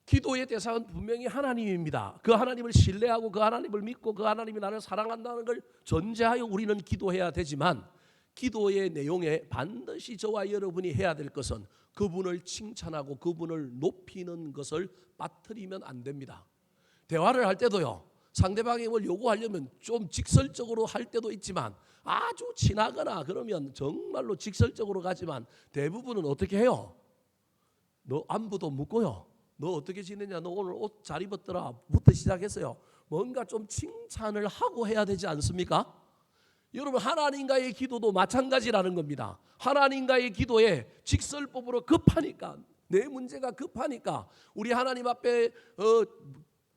기도의 대상은 분명히 하나님입니다. 그 하나님을 신뢰하고 그 하나님을 믿고 그 하나님이 나를 사랑한다는 걸 전제하여 우리는 기도해야 되지만, 기도의 내용에 반드시 저와 여러분이 해야 될 것은 그분을 칭찬하고 그분을 높이는 것을 빠뜨리면 안 됩니다. 대화를 할 때도요, 상대방이 뭘 요구하려면 좀 직설적으로 할 때도 있지만, 아주 친하거나 그러면 정말로 직설적으로 가지만 대부분은 어떻게 해요? 너 안부도 묻고요, 너 어떻게 지내냐, 너 오늘 옷 잘 입었더라 부터 시작했어요. 뭔가 좀 칭찬을 하고 해야 되지 않습니까? 여러분, 하나님과의 기도도 마찬가지라는 겁니다. 하나님과의 기도에 직설법으로 급하니까, 내 문제가 급하니까 우리 하나님 앞에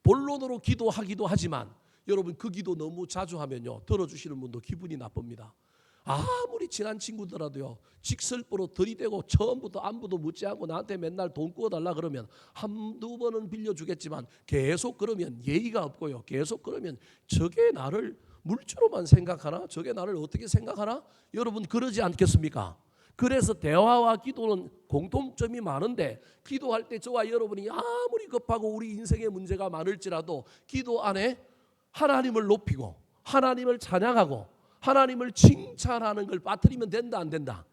본론으로 기도하기도 하지만, 여러분 그 기도 너무 자주 하면요, 들어주시는 분도 기분이 나쁩니다. 아무리 친한 친구더라도요, 직설법으로 들이대고 처음부터 안부도 묻지 않고 나한테 맨날 돈 구워달라 그러면 한두 번은 빌려주겠지만 계속 그러면 예의가 없고요, 계속 그러면 저게 나를 물주로만 생각하나? 저게 나를 어떻게 생각하나? 여러분 그러지 않겠습니까? 그래서 대화와 기도는 공통점이 많은데, 기도할 때 저와 여러분이 아무리 급하고 우리 인생의 문제가 많을지라도 기도 안에 하나님을 높이고 하나님을 찬양하고 하나님을 칭찬하는 걸 빠뜨리면 된다, 안 된다?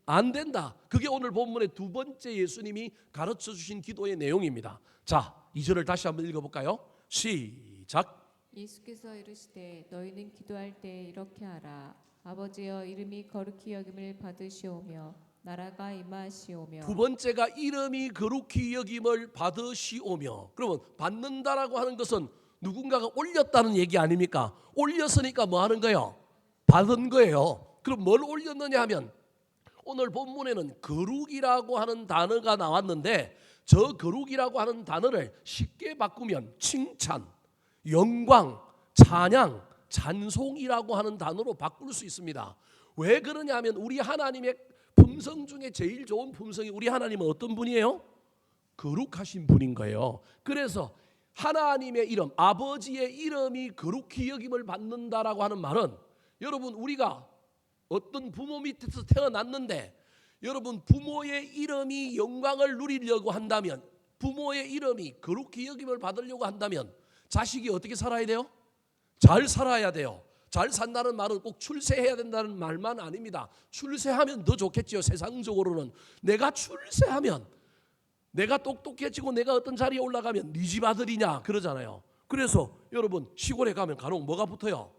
안 된다. 그게 오늘 본문의 두 번째 예수님이 가르쳐 주신 기도의 내용입니다. 자, 2절을 다시 한번 읽어볼까요? 시작. 예수께서 이르시되 너희는 기도할 때 이렇게 하라. 아버지여, 이름이 거룩히 여김을 받으시오며 나라가 임하시오며. 두 번째가 이름이 거룩히 여김을 받으시오며. 그러면 받는다라고 하는 것은 누군가가 올렸다는 얘기 아닙니까? 올렸으니까 뭐 하는 거예요? 받은 거예요. 그럼 뭘 올렸느냐 하면, 오늘 본문에는 거룩이라고 하는 단어가 나왔는데, 저 거룩이라고 하는 단어를 쉽게 바꾸면 칭찬, 영광, 찬양, 찬송이라고 하는 단어로 바꿀 수 있습니다. 왜 그러냐 하면, 우리 하나님의 품성 중에 제일 좋은 품성이, 우리 하나님은 어떤 분이에요? 거룩하신 분인 거예요. 그래서 하나님의 이름, 아버지의 이름이 거룩히 여김을 받는다라고 하는 말은, 여러분 우리가 어떤 부모 밑에서 태어났는데, 여러분 부모의 이름이 영광을 누리려고 한다면, 부모의 이름이 거룩히 여김을 받으려고 한다면 자식이 어떻게 살아야 돼요? 잘 살아야 돼요. 잘 산다는 말은 꼭 출세해야 된다는 말만 아닙니다. 출세하면 더 좋겠지요. 세상적으로는 내가 출세하면, 내가 똑똑해지고 내가 어떤 자리에 올라가면 네 집 아들이냐 그러잖아요. 그래서 여러분 시골에 가면 간혹 뭐가 붙어요?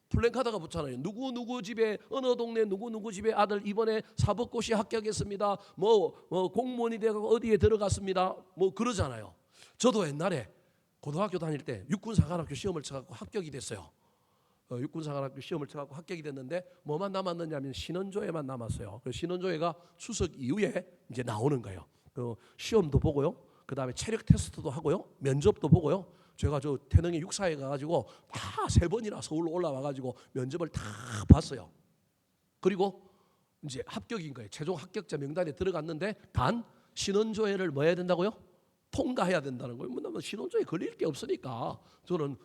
플랜카드가 붙잖아요. 누구 집에, 어느 동네 누구 집에 아들 이번에 사법고시 합격했습니다. 공무원이 되고 어디에 들어갔습니다. 뭐 그러잖아요. 저도 옛날에 고등학교 다닐 때 육군사관학교 시험을 쳐갖고 합격이 됐어요. 육군사관학교 시험을 쳐갖고 합격이 됐는데 뭐만 남았느냐면 신원조회만 남았어요. 그 신원조회가 추석 이후에 이제 나오는 거예요. 그 시험도 보고요, 그 다음에 체력 테스트도 하고요, 면접도 보고요. 제가 저 태릉에 육사에 가가지고 다 3번이나 서울로 올라와가지고 면접을 다 봤어요. 그리고 이제 합격인 거예요. 최종 합격자 명단에 들어갔는데 단 신원조회를 뭐 해야 된다고요? 통과해야 된다는 거예요. 뭐냐면 신혼조에 걸릴 게 없으니까 저는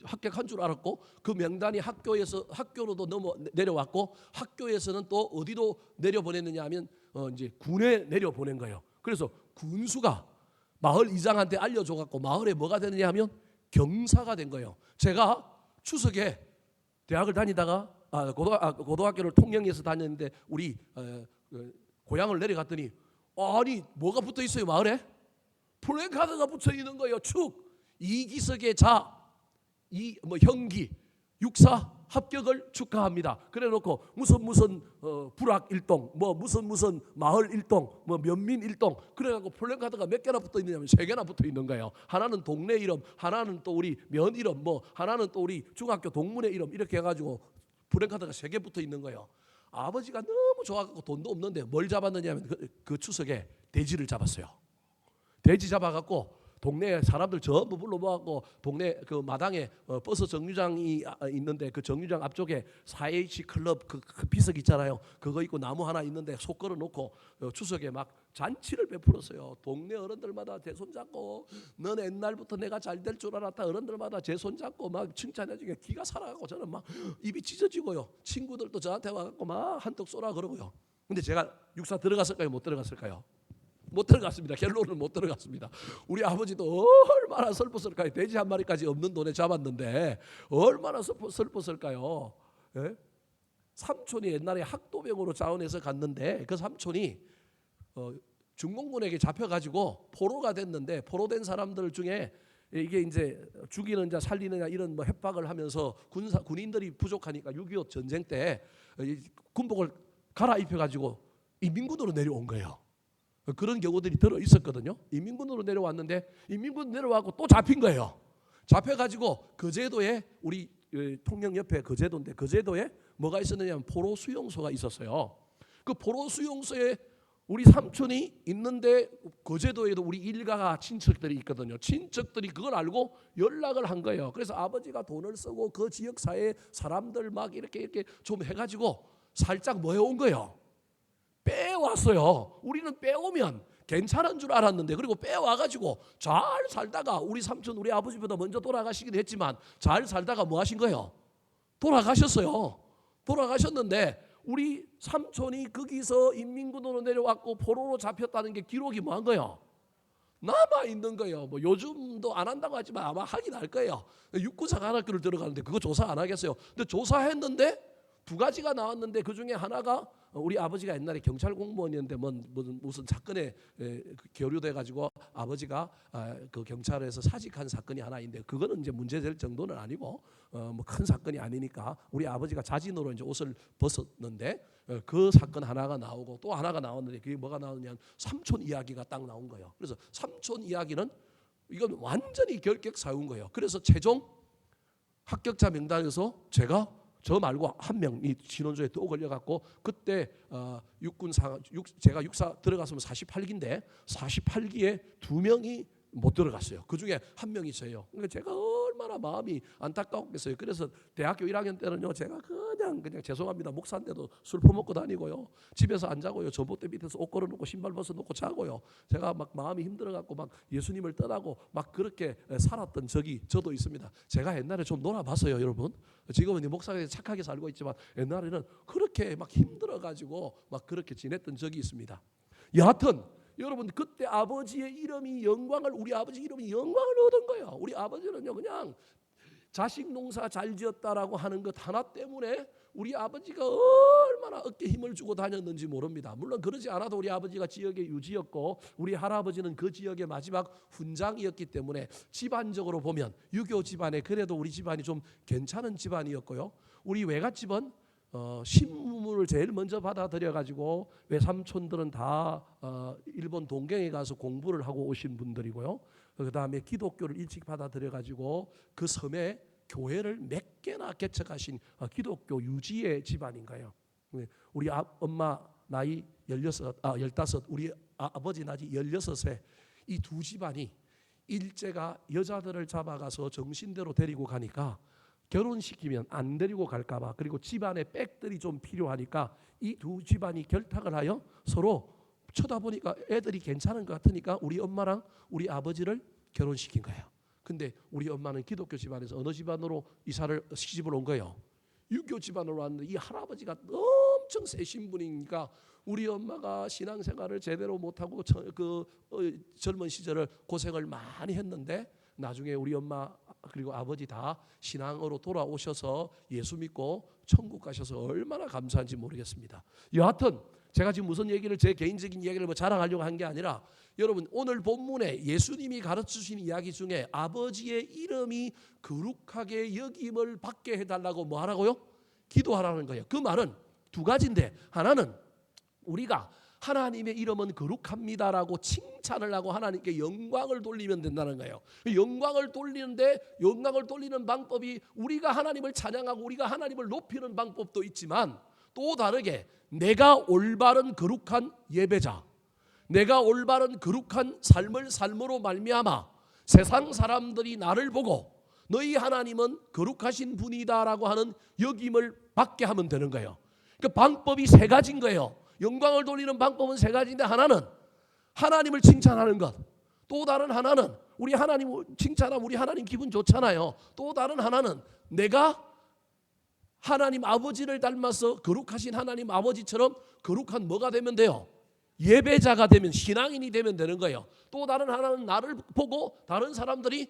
합격한 줄 알았고 그 명단이 학교로도 내려왔고 학교에서는 또 어디로 내려보냈느냐 하면 이제 군에 내려보낸 거예요. 그래서 군수가 마을 이장한테 알려줘갖고 마을에 뭐가 되느냐 하면 경사가 된 거예요. 제가 추석에 대학을 다니다가 고등학교를 통영에서 다녔는데 우리 고향을 내려갔더니 아니 뭐가 붙어 있어요 마을에? 플래카드가 붙어 있는 거예요. 축 이기석의 형기 육사 합격을 축하합니다. 그래놓고 무슨 불악 일동 무슨 마을 일동 면민 일동 그래갖고 플래카드가 몇 개나 붙어 있느냐면 3개나 붙어 있는 거예요. 하나는 동네 이름, 하나는 또 우리 면 이름, 하나는 또 우리 중학교 동문회 이름 이렇게 해가지고 플래카드가 3개 붙어 있는 거예요. 아버지가 너무 좋아갖고 돈도 없는데 뭘 잡았느냐면 그 추석에 돼지를 잡았어요. 돼지 잡아갖고 동네 사람들 전부 불러 모아갖고 동네 그 마당에 버스 정류장이 있는데 그 정류장 앞쪽에 4H 클럽 그 비석 있잖아요. 그거 있고 나무 하나 있는데 속 걸어 놓고 추석에 막 잔치를 베풀었어요. 동네 어른들마다 제 손 잡고 너는 옛날부터 내가 잘 될 줄 알았다. 어른들마다 제 손 잡고 막 칭찬해주니까 기가 살아가고 저는 막 입이 찢어지고요. 친구들도 저한테 와갖고 막 한턱 쏘라 그러고요. 근데 제가 육사 들어갔을까요? 못 들어갔을까요? 못 들어갔습니다. 결론은 못 들어갔습니다. 우리 아버지도 얼마나 슬펐을까요? 돼지 한 마리까지 없는 돈에 잡았는데 얼마나 슬펐을까요? 예? 삼촌이 옛날에 학도병으로 자원해서 갔는데 그 삼촌이 중공군에게 잡혀가지고 포로가 됐는데 포로된 사람들 중에 이게 이제 죽이느냐 살리느냐 이런 협박을 하면서 군인들이 부족하니까 6.25 전쟁 때 군복을 갈아입혀가지고 인민군으로 내려온 거예요. 그런 경우들이 들어 있었거든요. 인민군으로 내려왔는데 인민군 내려와고 또 잡힌 거예요. 잡혀가지고 거제도에 우리 통영 옆에 거제도인데 거제도에 뭐가 있었느냐면 포로 수용소가 있었어요. 그 포로 수용소에 우리 삼촌이 있는데 거제도에도 우리 일가가 친척들이 있거든요. 친척들이 그걸 알고 연락을 한 거예요. 그래서 아버지가 돈을 쓰고 그 지역 사회 사람들 막 이렇게 좀 해가지고 살짝 뭐 해온 거예요. 빼왔어요. 우리는 빼오면 괜찮은 줄 알았는데 그리고 빼와가지고 잘 살다가 우리 삼촌 우리 아버지보다 먼저 돌아가시긴 했지만 잘 살다가 뭐 하신 거예요? 돌아가셨어요. 돌아가셨는데 우리 삼촌이 거기서 인민군으로 내려왔고 포로로 잡혔다는 게 기록이 뭐한 거예요? 남아 있는 거예요. 뭐 요즘도 안 한다고 하지만 아마 하긴 할 거예요. 육군사관학교를 들어가는데 그거 조사 안 하겠어요. 근데 조사했는데 2가지가 나왔는데 그 중에 하나가 우리 아버지가 옛날에 경찰 공무원이었는데 무슨 사건에 교류돼 가지고 아버지가 그 경찰에서 사직한 사건이 하나 있는데 그거는 이제 문제될 정도는 아니고 뭐 큰 사건이 아니니까 우리 아버지가 자진으로 이제 옷을 벗었는데 그 사건 하나가 나오고 또 하나가 나왔는데 그게 뭐가 나오냐면 삼촌 이야기가 딱 나온 거예요. 그래서 삼촌 이야기는 이건 완전히 결격 사유인 거예요. 그래서 최종 합격자 명단에서 저 말고 한 명이 신원조에 또 걸려갖고 그때 제가 육사 들어갔으면 48기인데 48기에 2명이 못 들어갔어요. 그 중에 한 명이 저예요. 그러니까 제가 얼마나 마음이 안타까웠겠어요. 그래서 대학교 1학년 때는요, 제가 그냥 죄송합니다. 목사인데도 술 퍼먹고 다니고요, 집에서 안 자고요, 전봇대 밑에서 옷 걸어놓고 신발 벗어놓고 자고요. 제가 막 마음이 힘들어갖고 막 예수님을 떠나고 막 그렇게 살았던 적이 저도 있습니다. 제가 옛날에 좀 놀아봤어요, 여러분. 지금은 목사가 착하게 살고 있지만 옛날에는 그렇게 막 힘들어가지고 막 그렇게 지냈던 적이 있습니다. 여하튼 여러분 그때 아버지의 이름이 영광을 우리 아버지 이름이 영광을 얻은 거예요. 우리 아버지는요 그냥 자식 농사 잘 지었다라고 하는 것 하나 때문에 우리 아버지가 얼마나 어깨 힘을 주고 다녔는지 모릅니다. 물론 그러지 않아도 우리 아버지가 지역의 유지였고 우리 할아버지는 그 지역의 마지막 훈장이었기 때문에 집안적으로 보면 유교 집안에 그래도 우리 집안이 좀 괜찮은 집안이었고요. 우리 외갓집은 신문을 제일 먼저 받아들여 가지고 외삼촌들은 다 일본 동경에 가서 공부를 하고 오신 분들이고요. 그 다음에 기독교를 일찍 받아들여 가지고 그 섬에 교회를 몇 개나 개척하신 기독교 유지의 집안인 거예요. 우리 엄마 나이 15, 우리 아버지 나이 16세 이 두 집안이 일제가 여자들을 잡아가서 정신대로 데리고 가니까 결혼시키면 안 데리고 갈까봐 그리고 집안에 백들이 좀 필요하니까 이 두 집안이 결탁을 하여 서로 쳐다보니까 애들이 괜찮은 것 같으니까 우리 엄마랑 우리 아버지를 결혼시킨 거예요. 근데 우리 엄마는 기독교 집안에서 어느 집안으로 시집을 온 거예요? 유교 집안으로 왔는데 이 할아버지가 엄청 세신 분이니까 우리 엄마가 신앙생활을 제대로 못하고 젊은 시절을 고생을 많이 했는데 나중에 우리 엄마 그리고 아버지 다 신앙으로 돌아오셔서 예수 믿고 천국 가셔서 얼마나 감사한지 모르겠습니다. 여하튼 제가 지금 무슨 얘기를 제 개인적인 이야기를 자랑하려고 한 게 아니라 여러분 오늘 본문에 예수님이 가르치신 이야기 중에 아버지의 이름이 거룩하게 여김을 받게 해달라고 뭐 하라고요? 기도하라는 거예요. 그 말은 두 가지인데 하나는 우리가 하나님의 이름은 거룩합니다라고 칭찬을 하고 하나님께 영광을 돌리면 된다는 거예요. 영광을 돌리는 방법이 우리가 하나님을 찬양하고 우리가 하나님을 높이는 방법도 있지만 또 다르게 내가 올바른 거룩한 예배자, 내가 올바른 거룩한 삶을 삶으로 말미암아 세상 사람들이 나를 보고 너희 하나님은 거룩하신 분이다라고 하는 여김을 받게 하면 되는 거예요. 그 방법이 세 가지인 거예요. 영광을 돌리는 방법은 세 가지인데 하나는 하나님을 칭찬하는 것, 또 다른 하나는 우리 하나님 칭찬하면 우리 하나님 기분 좋잖아요. 또 다른 하나는 내가 하나님 아버지를 닮아서 거룩하신 하나님 아버지처럼 거룩한 뭐가 되면 돼요? 예배자가 되면 신앙인이 되면 되는 거예요. 또 다른 하나는 나를 보고 다른 사람들이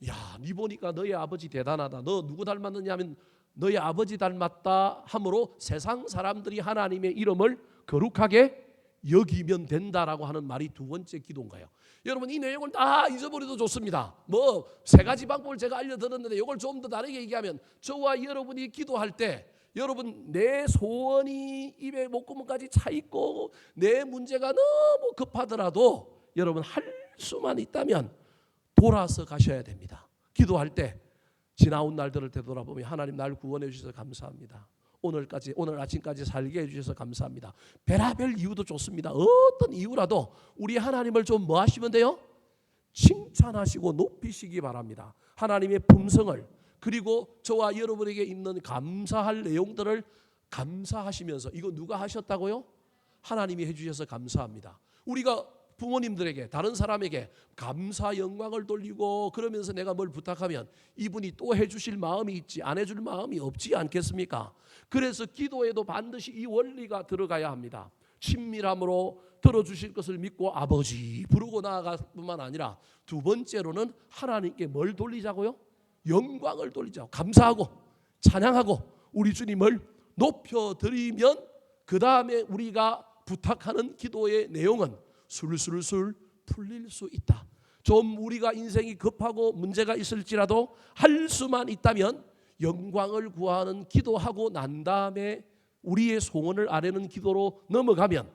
야, 네 보니까 너희 아버지 대단하다. 너 누구 닮았느냐 하면 너희 아버지 닮았다 함으로 세상 사람들이 하나님의 이름을 거룩하게 여기면 된다라고 하는 말이 두 번째 기도인가요? 여러분 이 내용을 다 잊어버려도 좋습니다. 뭐 세 가지 방법을 제가 알려드렸는데 이걸 좀 더 다르게 얘기하면 저와 여러분이 기도할 때 여러분 내 소원이 입에 목구멍까지 차 있고 내 문제가 너무 급하더라도 여러분 할 수만 있다면 돌아서 가셔야 됩니다. 기도할 때 지나온 날들을 되돌아보면 하나님 날 구원해 주셔서 감사합니다. 오늘 아침까지 살게 해주셔서 감사합니다. 별의별 이유도 좋습니다. 어떤 이유라도 우리 하나님을 좀 뭐 하시면 돼요? 칭찬하시고 높이시기 바랍니다. 하나님의 품성을 그리고 저와 여러분에게 있는 감사할 내용들을 감사하시면서 이거 누가 하셨다고요? 하나님이 해주셔서 감사합니다. 우리가 부모님들에게 다른 사람에게 감사 영광을 돌리고 그러면서 내가 뭘 부탁하면 이분이 또 해주실 마음이 있지 안 해줄 마음이 없지 않겠습니까? 그래서 기도에도 반드시 이 원리가 들어가야 합니다. 친밀함으로 들어주실 것을 믿고 아버지 부르고 나아갈 뿐만 아니라 두 번째로는 하나님께 뭘 돌리자고요? 영광을 돌리자고 감사하고 찬양하고 우리 주님을 높여드리면 그 다음에 우리가 부탁하는 기도의 내용은 술술술 풀릴 수 있다. 좀 우리가 인생이 급하고 문제가 있을지라도 할 수만 있다면 영광을 구하는 기도하고 난 다음에 우리의 소원을 아뢰는 기도로 넘어가면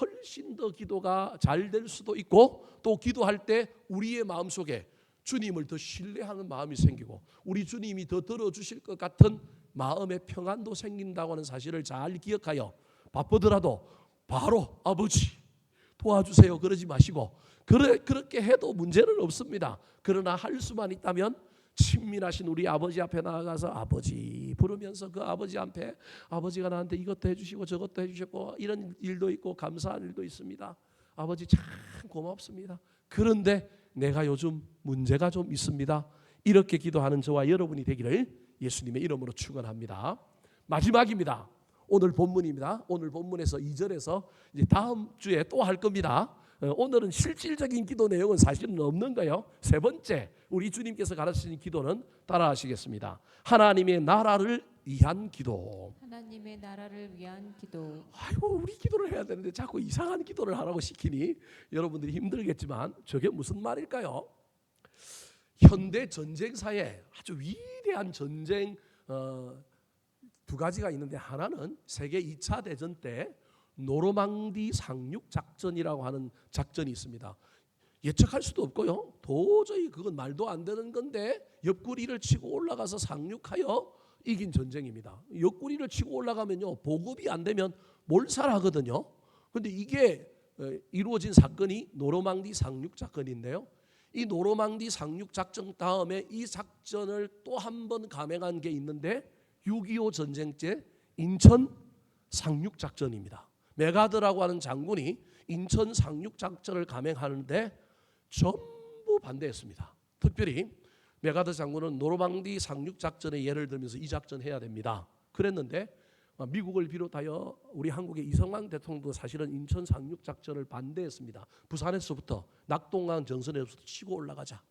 훨씬 더 기도가 잘 될 수도 있고 또 기도할 때 우리의 마음속에 주님을 더 신뢰하는 마음이 생기고 우리 주님이 더 들어주실 것 같은 마음의 평안도 생긴다고 하는 사실을 잘 기억하여 바쁘더라도 바로 아버지 도와주세요 그러지 마시고 그렇게 해도 문제는 없습니다. 그러나 할 수만 있다면 친밀하신 우리 아버지 앞에 나아가서 아버지 부르면서 그 아버지 앞에 아버지가 나한테 이것도 해주시고 저것도 해주셨고 이런 일도 있고 감사한 일도 있습니다. 아버지 참 고맙습니다. 그런데 내가 요즘 문제가 좀 있습니다. 이렇게 기도하는 저와 여러분이 되기를 예수님의 이름으로 축원합니다. 마지막입니다. 오늘 본문입니다. 오늘 본문에서 2절에서 이제 다음 주에 또 할 겁니다. 오늘은 실질적인 기도 내용은 사실은 없는 거예요. 세 번째 우리 주님께서 가르치신 기도는 따라하시겠습니다. 하나님의 나라를 위한 기도. 하나님의 나라를 위한 기도. 아이고 우리 기도를 해야 되는데 자꾸 이상한 기도를 하라고 시키니 여러분들이 힘들겠지만 저게 무슨 말일까요? 현대 전쟁사에 아주 위대한 전쟁 두 가지가 있는데 하나는 세계 2차 대전 때 노르망디 상륙 작전이라고 하는 작전이 있습니다. 예측할 수도 없고요. 도저히 그건 말도 안 되는 건데 옆구리를 치고 올라가서 상륙하여 이긴 전쟁입니다. 옆구리를 치고 올라가면요 보급이 안 되면 몰살하거든요. 그런데 이게 이루어진 사건이 노르망디 상륙 작전인데요. 이 노르망디 상륙 작전 다음에 이 작전을 또 한 번 감행한 게 있는데 6.25 전쟁 때 인천 상륙 작전입니다. 메가드라고 하는 장군이 인천 상륙 작전을 감행하는데 전부 반대했습니다. 특별히 메가더 장군은 노르망디 상륙 작전의 예를 들면서 이 작전 해야 됩니다. 그랬는데 미국을 비롯하여 우리 한국의 이승만 대통령도 사실은 인천 상륙 작전을 반대했습니다. 부산에서부터 낙동강 전선에서부터 치고 올라가자.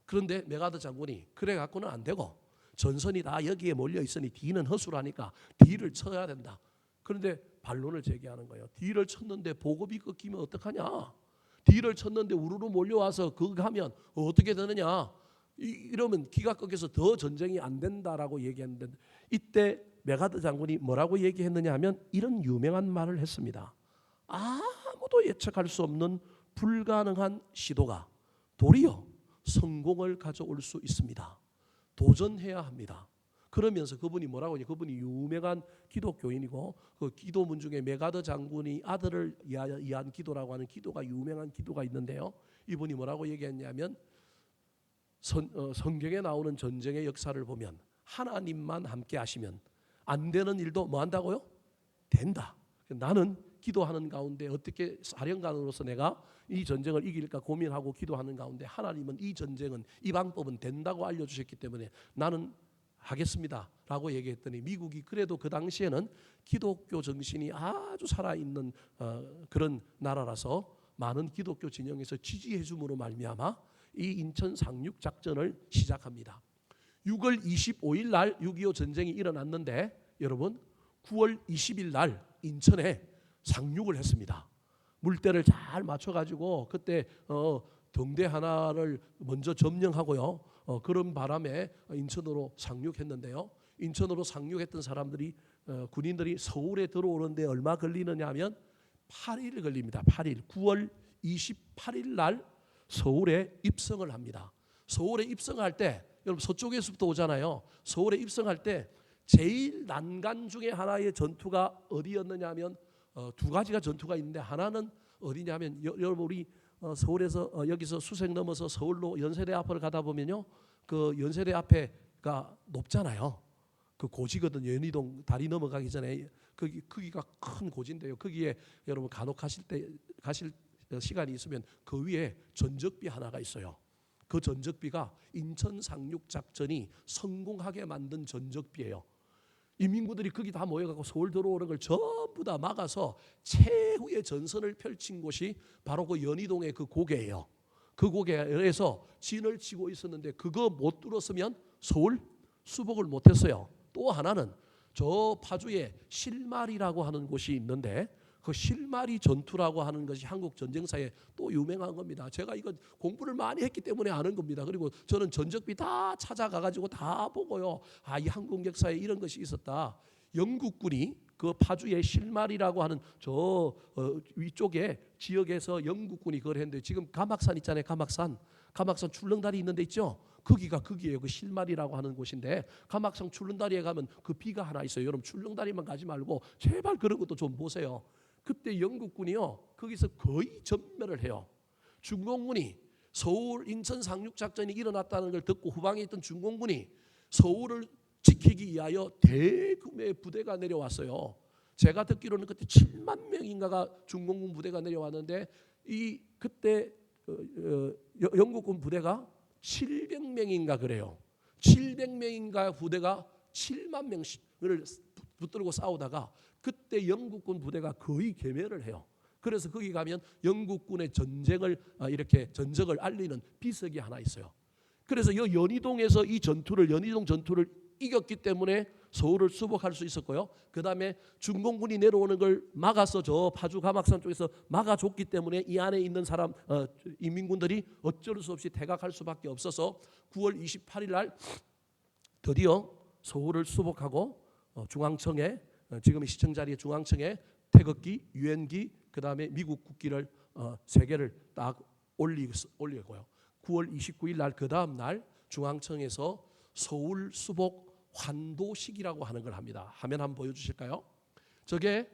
그런데 메가더 장군이 그래 갖고는 안 되고 전선이 다 여기에 몰려 있으니 뒤는 허술하니까 뒤를 쳐야 된다. 그런데 반론을 제기하는 거예요. 뒤를 쳤는데 보급이 끊기면 어떡하냐? 뒤를 쳤는데 우르르 몰려와서 그거 하면 어떻게 되느냐? 이러면 기가 끊겨서 더 전쟁이 안 된다라고 얘기했는데 이때 메가더 장군이 뭐라고 얘기했느냐 하면 이런 유명한 말을 했습니다. 아무도 예측할 수 없는 불가능한 시도가 도리어 성공을 가져올 수 있습니다. 도전해야 합니다. 그러면서 그분이 뭐라고 하냐? 그분이 유명한 기독교인이고 그 기도문 중에 메가더 장군이 아들을 위한 기도라고 하는 기도가 유명한 기도가 있는데요. 이분이 뭐라고 얘기했냐면 성경에 나오는 전쟁의 역사를 보면 하나님만 함께 하시면 안 되는 일도 뭐 한다고요? 된다. 나는 기도하는 가운데 어떻게 사령관으로서 내가 이 전쟁을 이길까 고민하고 기도하는 가운데 하나님은 이 전쟁은 이 방법은 된다고 알려주셨기 때문에 나는 하겠습니다 라고 얘기했더니 미국이 그래도 그 당시에는 기독교 정신이 아주 살아있는 그런 나라라서 많은 기독교 진영에서 지지해 줌으로 말미암아 이 인천 상륙 작전을 시작합니다. 6월 25일 날 6.25 전쟁이 일어났는데 여러분 9월 20일 날 인천에 상륙을 했습니다. 물때를 잘 맞춰가지고 그때 등대 하나를 먼저 점령하고요. 그런 바람에 인천으로 상륙했는데요. 인천으로 상륙했던 사람들이 군인들이 서울에 들어오는데 얼마 걸리느냐 하면 8일 걸립니다. 8일 9월 28일 날 서울에 입성을 합니다. 서울에 입성할 때 여러분 서쪽에서부터 오잖아요. 서울에 입성할 때 제일 난간 중에 하나의 전투가 어디였느냐 하면 두 가지가 전투가 있는데 하나는 어디냐면 여러분 우리 서울에서 여기서 수색 넘어서 서울로 연세대 앞을 가다 보면요. 그 연세대 앞에가 높잖아요. 그 고지거든. 연희동 다리 넘어가기 전에 거기가 큰 고지인데요. 거기에 여러분 간혹 가실 시간이 있으면 그 위에 전적비 하나가 있어요. 그 전적비가 인천 상륙 작전이 성공하게 만든 전적비예요. 인민군들이 거기 다 모여가고 서울 들어오는 걸 전부 다 막아서 최후의 전선을 펼친 곳이 바로 그 연희동의 그 고개예요. 그 고개에서 진을 치고 있었는데 그거 못 뚫었으면 서울 수복을 못했어요. 또 하나는 저 파주에 실마리라고 하는 곳이 있는데 그 실마리 전투라고 하는 것이 한국 전쟁사에 또 유명한 겁니다. 제가 이거 공부를 많이 했기 때문에 아는 겁니다. 그리고 저는 전적비 다 찾아가가지고 다 보고요. 이 한국 역사에 이런 것이 있었다. 영국군이 그 파주의 실마리라고 하는 저 위쪽에 지역에서 영국군이 그걸 했는데 지금 가막산 있잖아요. 가막산 출렁다리 있는 데 있죠. 거기에요. 그 실마리라고 하는 곳인데 가막산 출렁다리에 가면 그 비가 하나 있어요. 여러분 출렁다리만 가지 말고 제발 그런 것도 좀 보세요. 그때 영국군이요 거기서 거의 전멸을 해요. 중공군이 서울 인천 상륙 작전이 일어났다는 걸 듣고 후방에 있던 중공군이 서울을 지키기 위하여 대규모의 부대가 내려왔어요. 제가 듣기로는 그때 7만 명인가가 중공군 부대가 내려왔는데 그때 영국군 부대가 700명인가 그래요. 700명인가 부대가 7만 명을 붙들고 싸우다가 그때 영국군 부대가 거의 괴멸을 해요. 그래서 거기 가면 영국군의 전쟁을 이렇게 전적을 알리는 비석이 하나 있어요. 그래서 연희동에서 연희동 전투를 이겼기 때문에 서울을 수복할 수 있었고요. 그 다음에 중공군이 내려오는 걸 막아서 저 파주 가막산 쪽에서 막아줬기 때문에 이 안에 있는 사람 인민군들이 어쩔 수 없이 퇴각할 수밖에 없어서 9월 28일 날 드디어 서울을 수복하고 중앙청에 지금 시청 자리에 중앙청에 태극기, 유엔기, 그 다음에 미국 국기를 3개를 딱 올리고요. 9월 29일 날 그 다음 날 중앙청에서 서울 수복 환도식이라고 하는 걸 합니다. 화면 한번 보여주실까요? 저게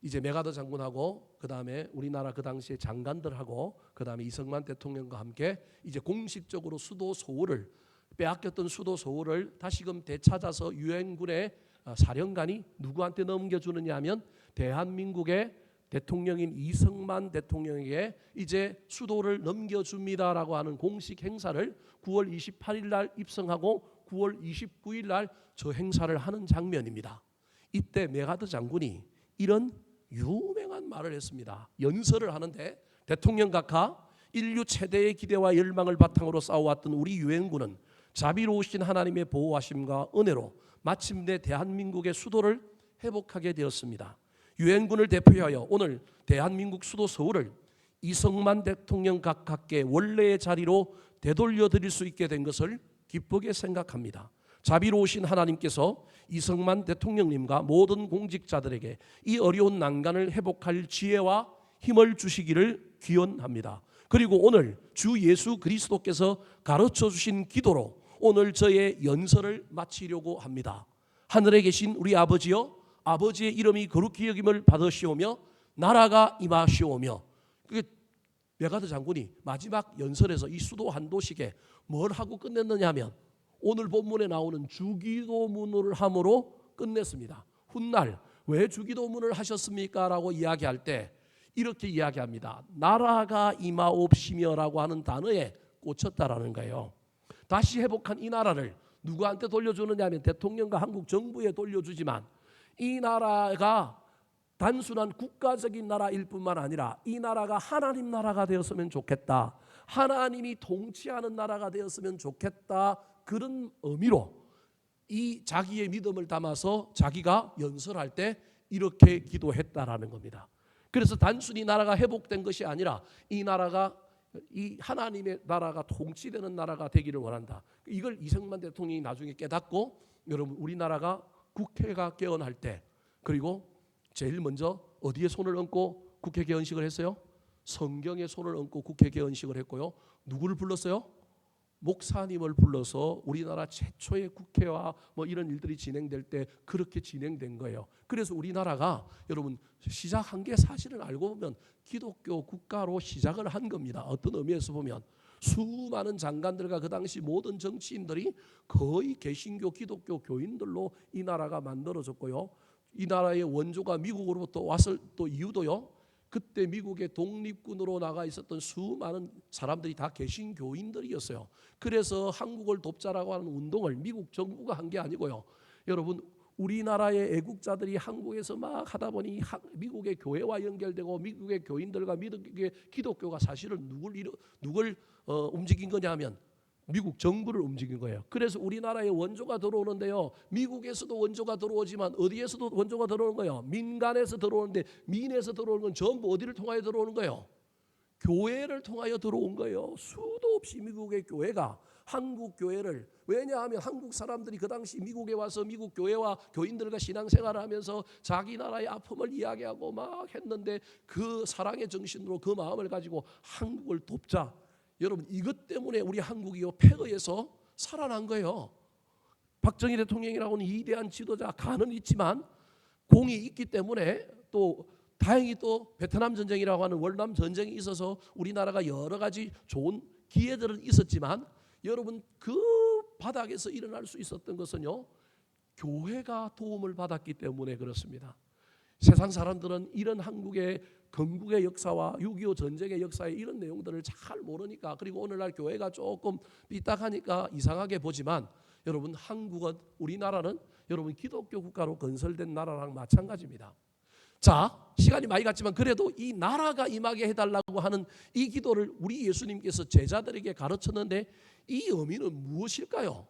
이제 메가더 장군하고 그 다음에 우리나라 그 당시에 장관들하고 그 다음에 이승만 대통령과 함께 이제 공식적으로 수도 서울을 빼앗겼던 수도 서울을 다시금 되찾아서 유엔군의 사령관이 누구한테 넘겨주느냐 하면 대한민국의 대통령인 이승만 대통령에게 이제 수도를 넘겨줍니다라고 하는 공식 행사를 9월 28일 날 입성하고 9월 29일 날 저 행사를 하는 장면입니다. 이때 메가드 장군이 이런 유명한 말을 했습니다. 연설을 하는데 대통령 각하, 인류 최대의 기대와 열망을 바탕으로 쌓아왔던 우리 유엔군은 자비로우신 하나님의 보호하심과 은혜로 마침내 대한민국의 수도를 회복하게 되었습니다. 유엔군을 대표하여 오늘 대한민국 수도 서울을 이승만 대통령 각하께 원래의 자리로 되돌려 드릴 수 있게 된 것을 기쁘게 생각합니다. 자비로우신 하나님께서 이승만 대통령님과 모든 공직자들에게 이 어려운 난간을 회복할 지혜와 힘을 주시기를 기원합니다. 그리고 오늘 주 예수 그리스도께서 가르쳐 주신 기도로 오늘 저의 연설을 마치려고 합니다. 하늘에 계신 우리 아버지여, 아버지의 이름이 거룩히 여김을 받으시오며 나라가 임하시오며. 그게 메가드 장군이 마지막 연설에서 이 수도 한도식에 뭘 하고 끝냈느냐 하면 오늘 본문에 나오는 주기도문을 함으로 끝냈습니다. 훗날 왜 주기도문을 하셨습니까? 라고 이야기할 때 이렇게 이야기합니다. 나라가 임하옵시며라고 하는 단어에 꽂혔다라는 거예요. 다시 회복한 이 나라를 누구한테 돌려주느냐 하면 대통령과 한국 정부에 돌려주지만 이 나라가 단순한 국가적인 나라일 뿐만 아니라 이 나라가 하나님 나라가 되었으면 좋겠다. 하나님이 통치하는 나라가 되었으면 좋겠다. 그런 의미로 이 자기의 믿음을 담아서 자기가 연설할 때 이렇게 기도했다라는 겁니다. 그래서 단순히 나라가 회복된 것이 아니라 이 나라가 이 하나님의 나라가 통치되는 나라가 되기를 원한다. 이걸 이승만 대통령이 나중에 깨닫고 여러분 우리나라가 국회가 개헌할 때 그리고 제일 먼저 어디에 손을 얹고 국회 개헌식을 했어요? 성경에 손을 얹고 국회 개헌식을 했고요. 누구를 불렀어요? 목사님을 불러서 우리나라 최초의 국회와 뭐 이런 일들이 진행될 때 그렇게 진행된 거예요. 그래서 우리나라가 여러분 시작한 게 사실은 알고 보면 기독교 국가로 시작을 한 겁니다. 어떤 의미에서 보면 수많은 장관들과 그 당시 모든 정치인들이 거의 개신교 기독교 교인들로 이 나라가 만들어졌고요. 이 나라의 원조가 미국으로부터 왔을 또 이유도요. 그때 미국의 독립군으로 나가 있었던 수많은 사람들이 다 개신교인들이었어요. 그래서 한국을 돕자라고 하는 운동을 미국 정부가 한 게 아니고요. 여러분 우리나라의 애국자들이 한국에서 막 하다 보니 미국의 교회와 연결되고 미국의 교인들과 미국의 기독교가 사실은 누굴 움직인 거냐면 미국 정부를 움직인 거예요. 그래서 우리나라에 원조가 들어오는데요. 미국에서도 원조가 들어오지만 어디에서도 원조가 들어오는 거예요. 민간에서 들어오는데 민에서 들어오는 건 전부 어디를 통하여 들어오는 거예요? 교회를 통하여 들어온 거예요. 수도 없이 미국의 교회가 한국 교회를 왜냐하면 한국 사람들이 그 당시 미국에 와서 미국 교회와 교인들과 신앙생활을 하면서 자기 나라의 아픔을 이야기하고 막 했는데 그 사랑의 정신으로 그 마음을 가지고 한국을 돕자. 여러분 이것 때문에 우리 한국이요 폐허에서 살아난 거예요. 박정희 대통령이라고는 위대한 지도자 간은 있지만 공이 있기 때문에 또 다행히 또 베트남 전쟁이라고 하는 월남 전쟁이 있어서 우리나라가 여러 가지 좋은 기회들은 있었지만 여러분 그 바닥에서 일어날 수 있었던 것은요 교회가 도움을 받았기 때문에 그렇습니다. 세상 사람들은 이런 한국의 건국의 역사와 6.25 전쟁의 역사의 이런 내용들을 잘 모르니까 그리고 오늘날 교회가 조금 삐딱하니까 이상하게 보지만 여러분 한국은 우리나라는 여러분 기독교 국가로 건설된 나라랑 마찬가지입니다. 자 시간이 많이 갔지만 그래도 이 나라가 임하게 해달라고 하는 이 기도를 우리 예수님께서 제자들에게 가르쳤는데 이 의미는 무엇일까요?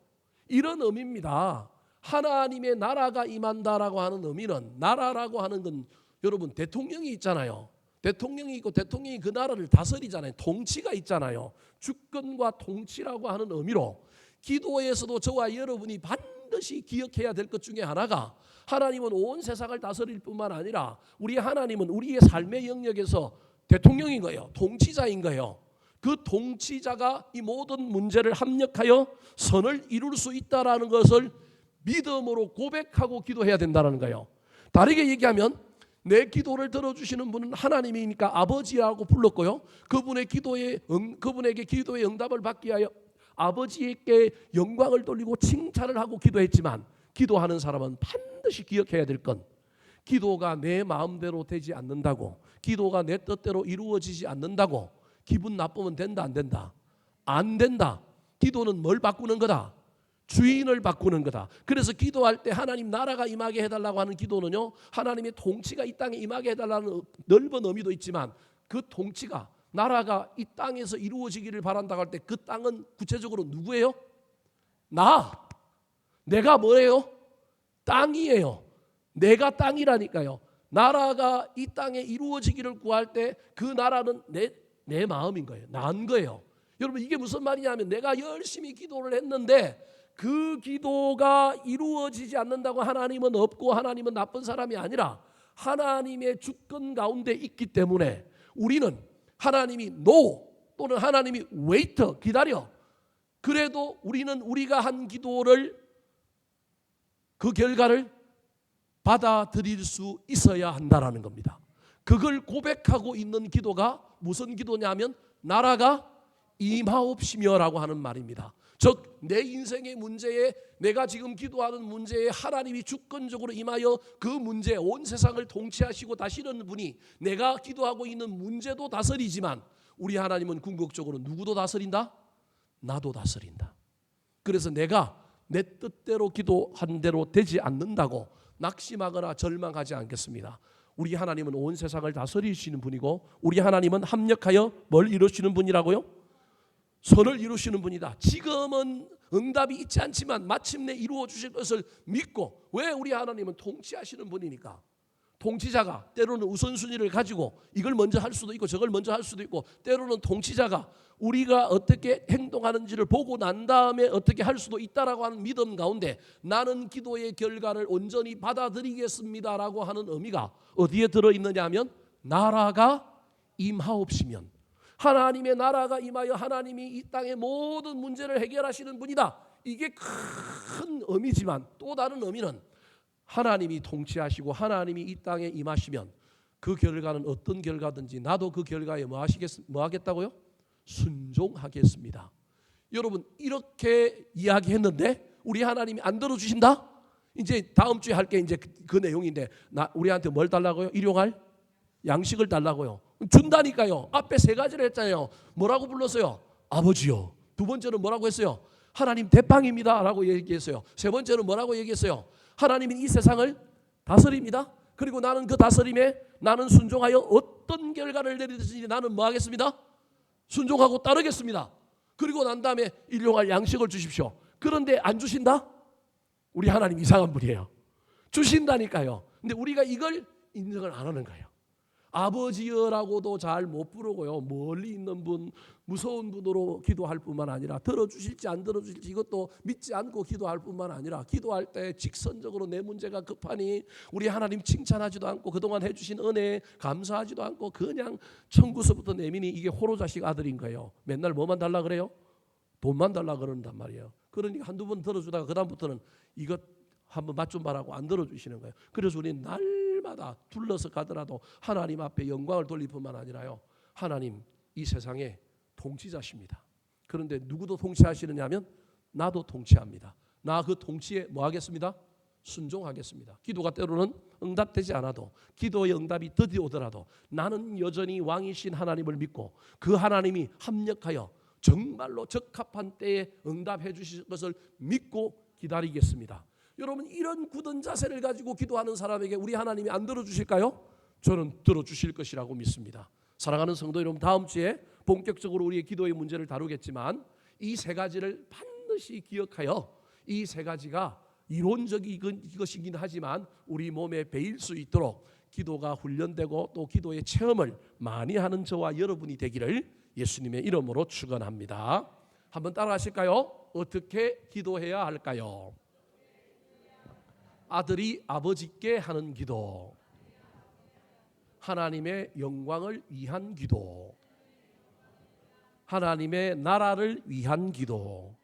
이런 의미입니다. 하나님의 나라가 임한다라고 하는 의미는 나라라고 하는 건 여러분 대통령이 있잖아요. 대통령이 있고 대통령이 그 나라를 다스리잖아요. 통치가 있잖아요. 주권과 통치라고 하는 의미로 기도에서도 저와 여러분이 반드시 기억해야 될 것 중에 하나가 하나님은 온 세상을 다스릴 뿐만 아니라 우리 하나님은 우리의 삶의 영역에서 대통령인 거예요. 통치자인 거예요. 그 통치자가 이 모든 문제를 합력하여 선을 이룰 수 있다라는 것을 믿음으로 고백하고 기도해야 된다는 거예요. 다르게 얘기하면 내 기도를 들어주시는 분은 하나님이니까 아버지라고 불렀고요. 그분에게 기도의 응답을 받기 위하여 아버지에게 영광을 돌리고 칭찬을 하고 기도했지만 기도하는 사람은 반드시 기억해야 될 건 기도가 내 마음대로 되지 않는다고 기도가 내 뜻대로 이루어지지 않는다고 기분 나쁘면 된다 안 된다? 안 된다. 기도는 뭘 바꾸는 거다? 주인을 바꾸는 거다. 그래서 기도할 때 하나님 나라가 임하게 해달라고 하는 기도는요, 하나님의 통치가 이 땅에 임하게 해달라는 넓은 의미도 있지만 그 통치가, 나라가 이 땅에서 이루어지기를 바란다고 할 때 그 땅은 구체적으로 누구예요? 내가 뭐예요? 땅이에요. 내가 땅이라니까요. 나라가 이 땅에 이루어지기를 구할 때 그 나라는 내 마음인 거예요. 난 거예요. 여러분, 이게 무슨 말이냐면 내가 열심히 기도를 했는데 그 기도가 이루어지지 않는다고 하나님은 없고 하나님은 나쁜 사람이 아니라 하나님의 주권 가운데 있기 때문에 우리는 하나님이 no 또는 하나님이 wait 기다려. 그래도 우리는 우리가 한 기도를, 그 결과를 받아들일 수 있어야 한다라는 겁니다. 그걸 고백하고 있는 기도가 무슨 기도냐면 나라가 임하옵시며라고 하는 말입니다. 즉 내 인생의 문제에, 내가 지금 기도하는 문제에 하나님이 주권적으로 임하여 그 문제, 온 세상을 통치하시고 다스리는 분이 내가 기도하고 있는 문제도 다스리지만 우리 하나님은 궁극적으로 누구도 다스린다? 나도 다스린다. 그래서 내가 내 뜻대로 기도한 대로 되지 않는다고 낙심하거나 절망하지 않겠습니다. 우리 하나님은 온 세상을 다스리시는 분이고 우리 하나님은 합력하여 뭘 이루시는 분이라고요? 선을 이루시는 분이다. 지금은 응답이 있지 않지만 마침내 이루어 주실 것을 믿고, 왜? 우리 하나님은 통치하시는 분이니까. 통치자가 때로는 우선순위를 가지고 이걸 먼저 할 수도 있고 저걸 먼저 할 수도 있고, 때로는 통치자가 우리가 어떻게 행동하는지를 보고 난 다음에 어떻게 할 수도 있다라고 하는 믿음 가운데 나는 기도의 결과를 온전히 받아들이겠습니다라고 하는 의미가 어디에 들어있느냐 하면 나라가 임하옵시면, 하나님의 나라가 임하여 하나님이 이 땅의 모든 문제를 해결하시는 분이다. 이게 큰 의미지만 또 다른 의미는 하나님이 통치하시고 하나님이 이 땅에 임하시면 그 결과는 어떤 결과든지 나도 그 결과에 뭐 하겠다고요? 순종하겠습니다. 여러분, 이렇게 이야기했는데 우리 하나님이 안 들어주신다? 이제 다음 주에 할 게 이제 그 내용인데, 우리한테 뭘 달라고요? 일용할 양식을 달라고요. 준다니까요. 앞에 세 가지를 했잖아요. 뭐라고 불렀어요? 아버지요. 두 번째는 뭐라고 했어요? 하나님 대빵입니다 라고 얘기했어요. 세 번째는 뭐라고 얘기했어요? 하나님이 이 세상을 다스립니다. 그리고 나는 그 다스림에 나는 순종하여 어떤 결과를 내리든지 나는 뭐 하겠습니다? 순종하고 따르겠습니다. 그리고 난 다음에 일용할 양식을 주십시오. 그런데 안 주신다? 우리 하나님 이상한 분이에요. 주신다니까요. 근데 우리가 이걸 인정을 안 하는 거예요. 아버지여라고도 잘 못 부르고요. 멀리 있는 분, 무서운 분으로 기도할 뿐만 아니라 들어주실지 안 들어주실지 이것도 믿지 않고 기도할 뿐만 아니라 기도할 때 직선적으로 내 문제가 급하니 우리 하나님 칭찬하지도 않고 그동안 해주신 은혜에 감사하지도 않고 그냥 청구서부터 내미니 이게 호로자식 아들인 거예요. 맨날 뭐만 달라 그래요? 돈만 달라 그런단 말이에요. 그러니까 한두 번 들어주다가 그 다음부터는 이것 한번 맛 좀 봐라고 안 들어주시는 거예요. 그래서 우리는 날마다 둘러서 가더라도 하나님 앞에 영광을 돌릴 뿐만 아니라요, 하나님 이 세상의 통치자십니다. 그런데 누구도 통치하시느냐면 나도 통치합니다. 나 그 통치에 뭐 하겠습니다? 순종하겠습니다. 기도가 때로는 응답되지 않아도, 기도의 응답이 드디어 오더라도 나는 여전히 왕이신 하나님을 믿고 그 하나님이 합력하여 정말로 적합한 때에 응답해 주실 것을 믿고 기다리겠습니다. 여러분, 이런 굳은 자세를 가지고 기도하는 사람에게 우리 하나님이 안 들어주실까요? 저는 들어주실 것이라고 믿습니다. 사랑하는 성도 여러분, 다음 주에 본격적으로 우리의 기도의 문제를 다루겠지만 이 세 가지를 반드시 기억하여 이 세 가지가 이론적인 것이긴 하지만 우리 몸에 배일 수 있도록 기도가 훈련되고 또 기도의 체험을 많이 하는 저와 여러분이 되기를 예수님의 이름으로 축원합니다. 한번 따라하실까요? 어떻게 기도해야 할까요? 아들이 아버지께 하는 기도, 하나님의 영광을 위한 기도, 하나님의 나라를 위한 기도,